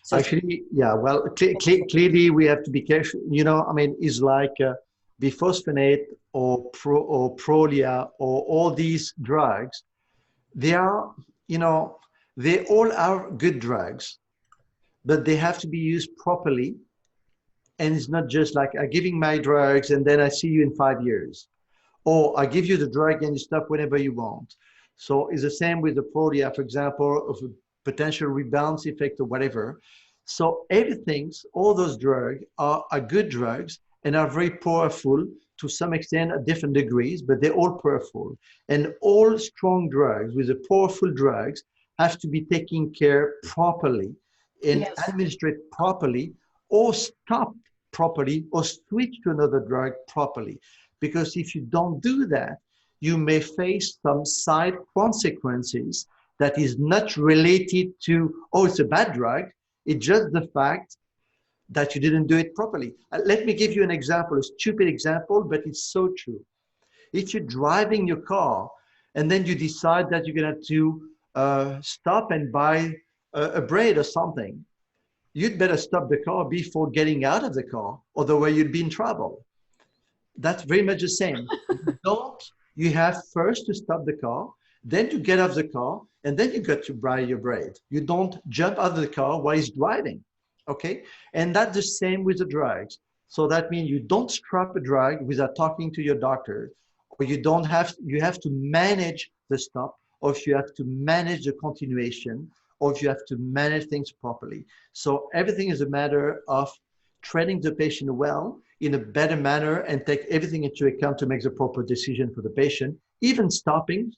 So actually, yeah, well, clearly we have to be careful. You know, I mean, it's like biphosphonate or Prolia or all these drugs. They are, you know, they all are good drugs, but they have to be used properly. And it's not just like I'm giving my drugs and then I see you in 5 years. Or I give you the drug and you stop whenever you want. So it's the same with the Prolia, for example, of a potential rebalance effect or whatever. So all those drugs are good drugs and are very powerful to some extent at different degrees, but they're all powerful. And all strong drugs with the powerful drugs have to be taken care properly and administered properly, or stopped properly, or switch to another drug properly. Because if you don't do that, you may face some side consequences that is not related to, oh, it's a bad drug. It's just the fact that you didn't do it properly. Let me give you an example, a stupid example, but it's so true. If you're driving your car and then you decide that you're going to stop and buy a bread or something, you'd better stop the car before getting out of the car, otherwise you'd be in trouble. That's very much the same. You have first to stop the car, then to get off the car, and then you got to buy your bread. You don't jump out of the car while he's driving, okay? And that's the same with the drugs. So that means you don't stop a drug without talking to your doctor, or you have to manage the stop, or if you have to manage the continuation, or if you have to manage things properly. So everything is a matter of treating the patient well in a better manner and take everything into account to make the proper decision for the patient, even stopping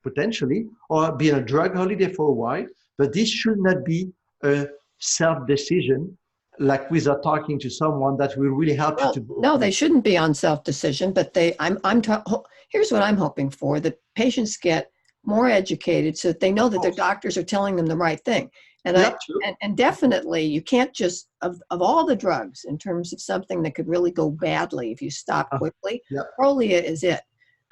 potentially or be on a drug holiday for a while. But this should not be a self-decision, like without talking to someone that will really help you to go. No, they shouldn't be on self-decision, but here's what I'm hoping for: that patients get more educated so that they know that their doctors are telling them the right thing. And definitely you can't just, of all the drugs in terms of something that could really go badly if you stop quickly, Prolia is it.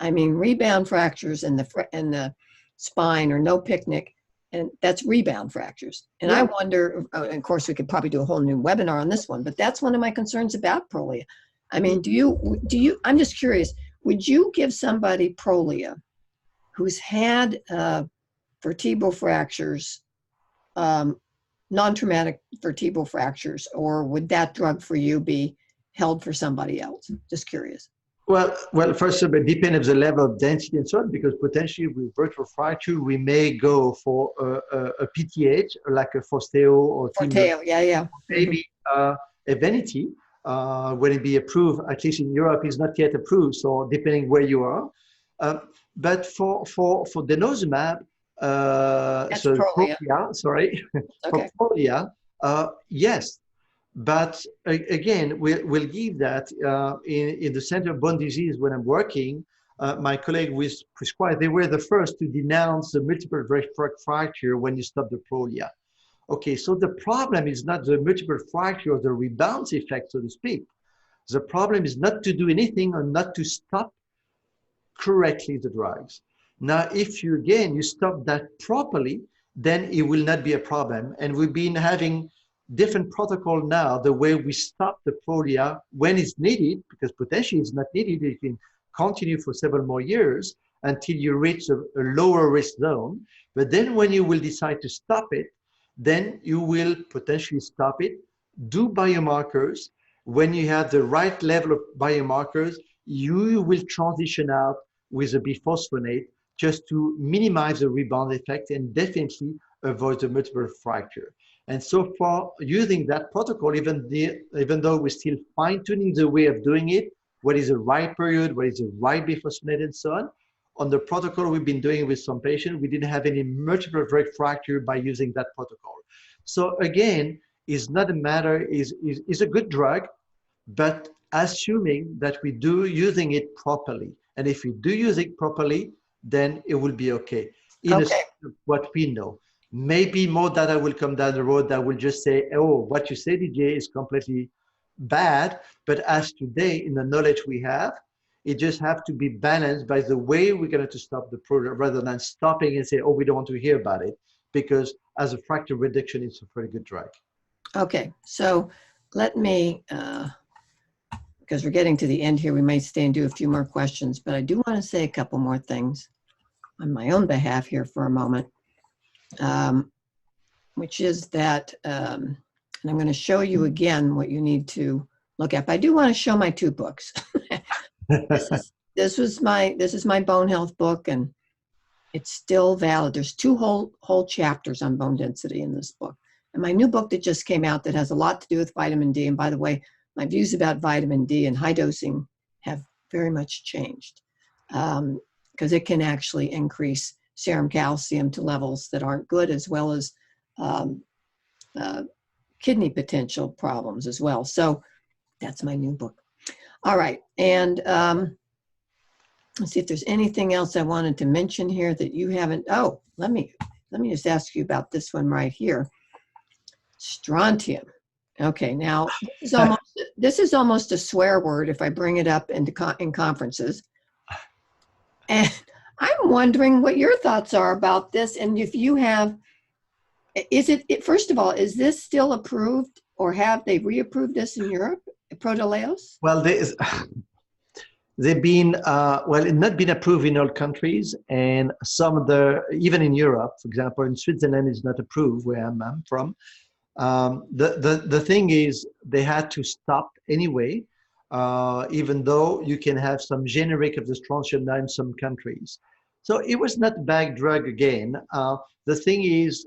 I mean, rebound fractures in the spine are no picnic, and that's rebound fractures. And I wonder, of course we could probably do a whole new webinar on this one, but that's one of my concerns about Prolia. I mean, do you, I'm just curious, would you give somebody Prolia who's had vertebral fractures, non-traumatic vertebral fractures, or would that drug for you be held for somebody else? Just curious. Well, first of all, it depends on the level of density and so on, because potentially with vertebral fracture, we may go for a PTH, like a Forteo or maybe Evenity, when it be approved, at least in Europe, is not yet approved. So depending where you are. But for denosumab, Prolia. Sorry, okay. for Prolia, yes. But again, we'll give that in the Center of Bone Disease when I'm working. My colleague with prescribed, they were the first to denounce the multiple fracture when you stop the Prolia. Okay, so the problem is not the multiple fracture or the rebound effect, so to speak. The problem is not to do anything or not to stop correctly the drugs. Now, if you, again, you stop that properly, then it will not be a problem. And we've been having different protocol now, the way we stop the Prolia when it's needed, because potentially it's not needed, you can continue for several more years until you reach a lower risk zone. But then when you will decide to stop it, then you will potentially stop it, do biomarkers. When you have the right level of biomarkers, you will transition out with a biphosphonate just to minimize the rebound effect and definitely avoid the multiple fracture. And so far, using that protocol, even though we're still fine-tuning the way of doing it, what is the right period, what is the right biphosphonate, and so on the protocol we've been doing with some patients, we didn't have any multiple fracture by using that protocol. So again, it's not a matter, is a good drug, but assuming that we do using it properly. And if we do use it properly, then it will be okay. In what we know. Maybe more data will come down the road that will just say, oh, what you say, Didier, is completely bad. But as today, in the knowledge we have, it just has to be balanced by the way we're going to stop the program rather than stopping and say, oh, we don't want to hear about it. Because as a fracture reduction, it's a pretty good drug. Okay, so let me, because we're getting to the end here, we may stay and do a few more questions, but I do want to say a couple more things on my own behalf here for a moment, which is that, and I'm going to show you again what you need to look at. But I do want to show my two books. This is my bone health book, and it's still valid. There's two whole chapters on bone density in this book. And my new book that just came out that has a lot to do with vitamin D. And by the way, my views about vitamin D and high dosing have very much changed, because it can actually increase serum calcium to levels that aren't good, as well as kidney potential problems as well. So that's my new book. All right, and let's see if there's anything else I wanted to mention here that you haven't. Oh, let me just ask you about this one right here. Strontium. Okay, now this is almost a swear word if I bring it up in conferences. And I'm wondering what your thoughts are about this, and if you have, first of all, is this still approved, or have they reapproved this in Europe, Protoleos? Well, they've been, it's not been approved in all countries, and even in Europe, for example, in Switzerland, it's not approved where I'm from. The thing is, they had to stop anyway, even though you can have some generic of the strontium now in some countries. So it was not a bad drug again. The thing is,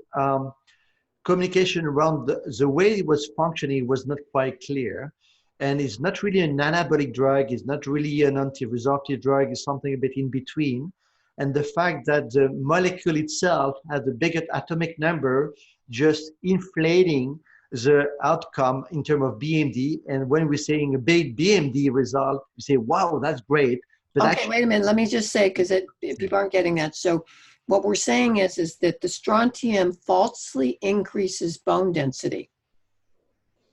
communication around the way it was functioning was not quite clear. And it's not really an anabolic drug, it's not really an anti-resorptive drug, it's something a bit in between. And the fact that the molecule itself has a bigger atomic number, just inflating the outcome in terms of BMD. And when we're saying a big BMD result, we say, wow, that's great. But okay, actually, wait a minute, let me just say, because people aren't getting that. So what we're saying is that the strontium falsely increases bone density.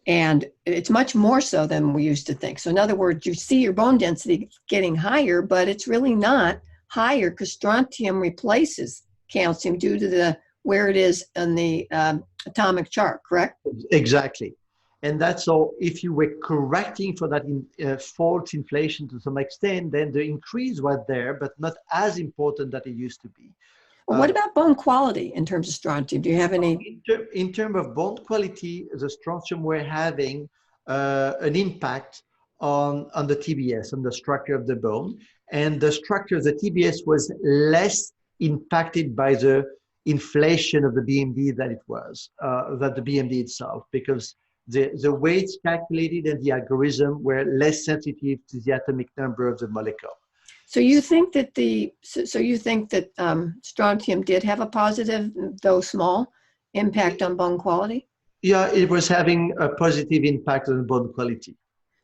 And it's much more so than we used to think. So in other words, you see your bone density getting higher, but it's really not higher because strontium replaces calcium due to where it is in the atomic chart, correct? Exactly. And that's all. If you were correcting for that false inflation to some extent, then the increase was there, but not as important that it used to be. Well, what about bone quality in terms of strontium? Do you have any? In terms of bone quality, the strontium were having an impact on the TBS, on the structure of the bone. And the structure of the TBS was less impacted by the inflation of the BMD than it was, that the BMD itself, because the way it's calculated and the algorithm were less sensitive to the atomic number of the molecule. So you think that strontium did have a positive, though small, impact on bone quality? Yeah, it was having a positive impact on bone quality.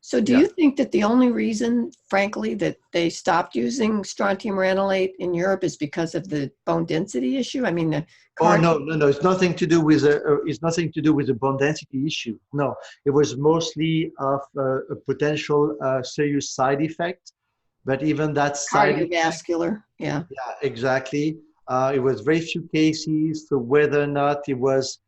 So do you think that the only reason, frankly, that they stopped using strontium ranolate in Europe is because of the bone density issue? I mean, no. It's nothing to do with the bone density issue. No, it was mostly of a potential serious side effect but even that side effect, Cardiovascular, yeah. yeah, exactly. It was very few cases. So whether or not it was,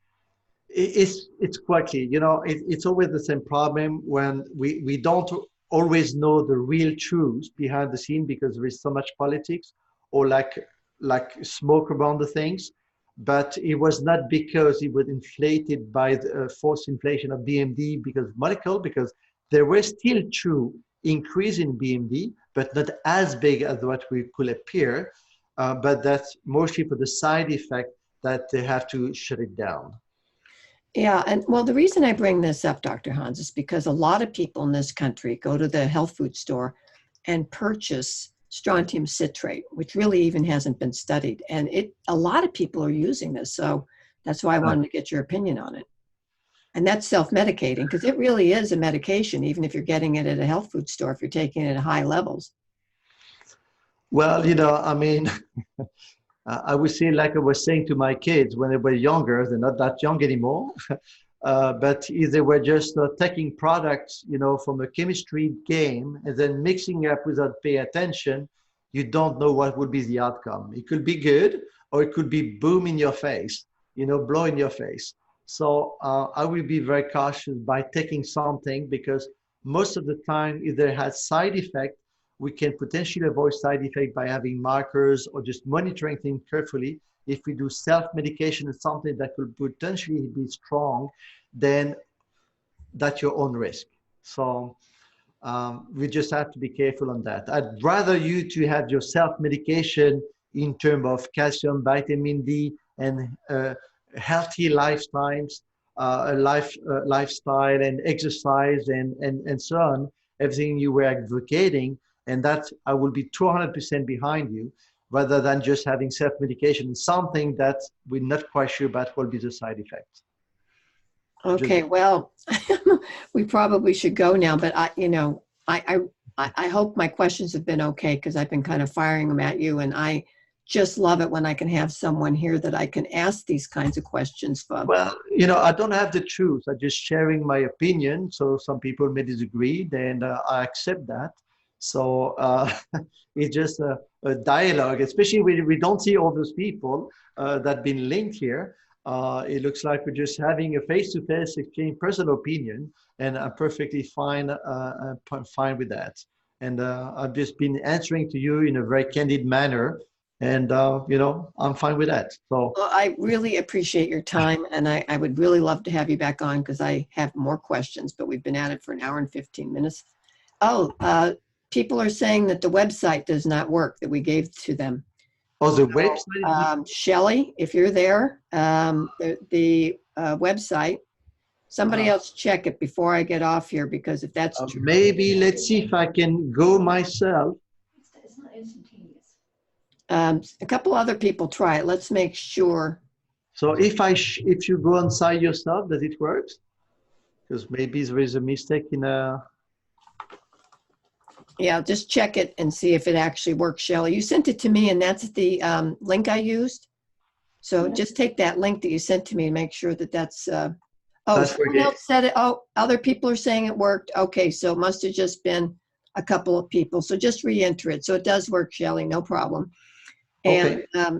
it's quite clear. You know, it's always the same problem when we don't always know the real truth behind the scene because there is so much politics or like smoke around the things. But it was not because it was inflated by the forced inflation of BMD because of molecule, because there were still true increase in BMD, but not as big as what we could appear. But that's mostly for the side effect that they have to shut it down. Yeah, and well, the reason I bring this up, Dr. Hans, is because a lot of people in this country go to the health food store and purchase strontium citrate, which really even hasn't been studied. And a lot of people are using this. So that's why I wanted to get your opinion on it. And that's self-medicating because it really is a medication, even if you're getting it at a health food store, if you're taking it at high levels. Well, you know, I mean, I would say, like I was saying to my kids when they were younger, they're not that young anymore. But if they were just taking products, you know, from a chemistry game and then mixing up without paying attention, you don't know what would be the outcome. It could be good or it could be boom in your face, you know, blow in your face. So I will be very cautious by taking something because most of the time, if there has side effect, we can potentially avoid side effect by having markers or just monitoring things carefully. If we do self-medication and something that could potentially be strong, then that's your own risk. So we just have to be careful on that. I'd rather you to have your self-medication in terms of calcium, vitamin D, and healthy lifestyles, lifestyle and exercise and so on, everything you were advocating, and that I will be 200% behind you, rather than just having self-medication, something that we're not quite sure about what will be the side effects. Okay, well, we probably should go now, but I hope my questions have been okay because I've been kind of firing them at you, and I just love it when I can have someone here that I can ask these kinds of questions from. Well, you know, I don't have the truth. I'm just sharing my opinion. So some people may disagree, and I accept that. So it's just a dialogue, especially when we don't see all those people that have been linked here. It looks like we're just having a face-to-face exchange, personal opinion, and I'm perfectly fine, fine with that. And I've just been answering to you in a very candid manner, and you know, I'm fine with that. So Well, I really appreciate your time, and I would really love to have you back on because I have more questions, but we've been at it for an hour and 15 minutes. Oh, people are saying that the website does not work that we gave to them. oh, the website. Shelley, if you're there, the website, somebody else check it before I get off here because if that's true. Maybe let's see if I can go myself. It's not instantaneous. A couple other people try it. Let's make sure. So if you go inside yourself, does it work? Because maybe there is a mistake in a. Yeah, just check it and see if it actually works, Shelley. You sent it to me, and that's the link I used. So just take that link that you sent to me and make sure that that's. Someone else said it. Oh, other people are saying it worked. Okay, so it must have just been a couple of people. So just re-enter it. So it does work, Shelley. No problem. And Okay.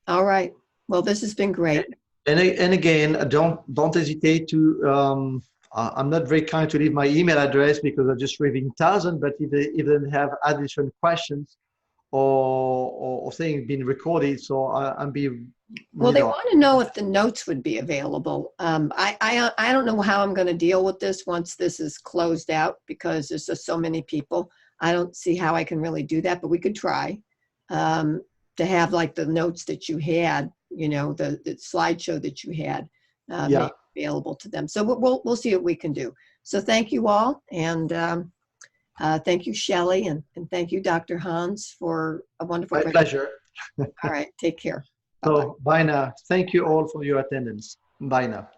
All right. Well, this has been great. And again, don't hesitate to. I'm not very kind to leave my email address because I'm just leaving thousands. But if they have additional questions or things being recorded, so I'm be. Well, they want to know if the notes would be available. I don't know how I'm going to deal with this once this is closed out because there's just so many people. I don't see how I can really do that, but we could try to have like the notes that you had, you know, the slideshow that you had made available to them. So we'll see what we can do. So thank you all, and thank you, Shelley, and thank you, Dr. Hans, for a wonderful. My pleasure. All right, take care. So bye now. Thank you all for your attendance. Bye now.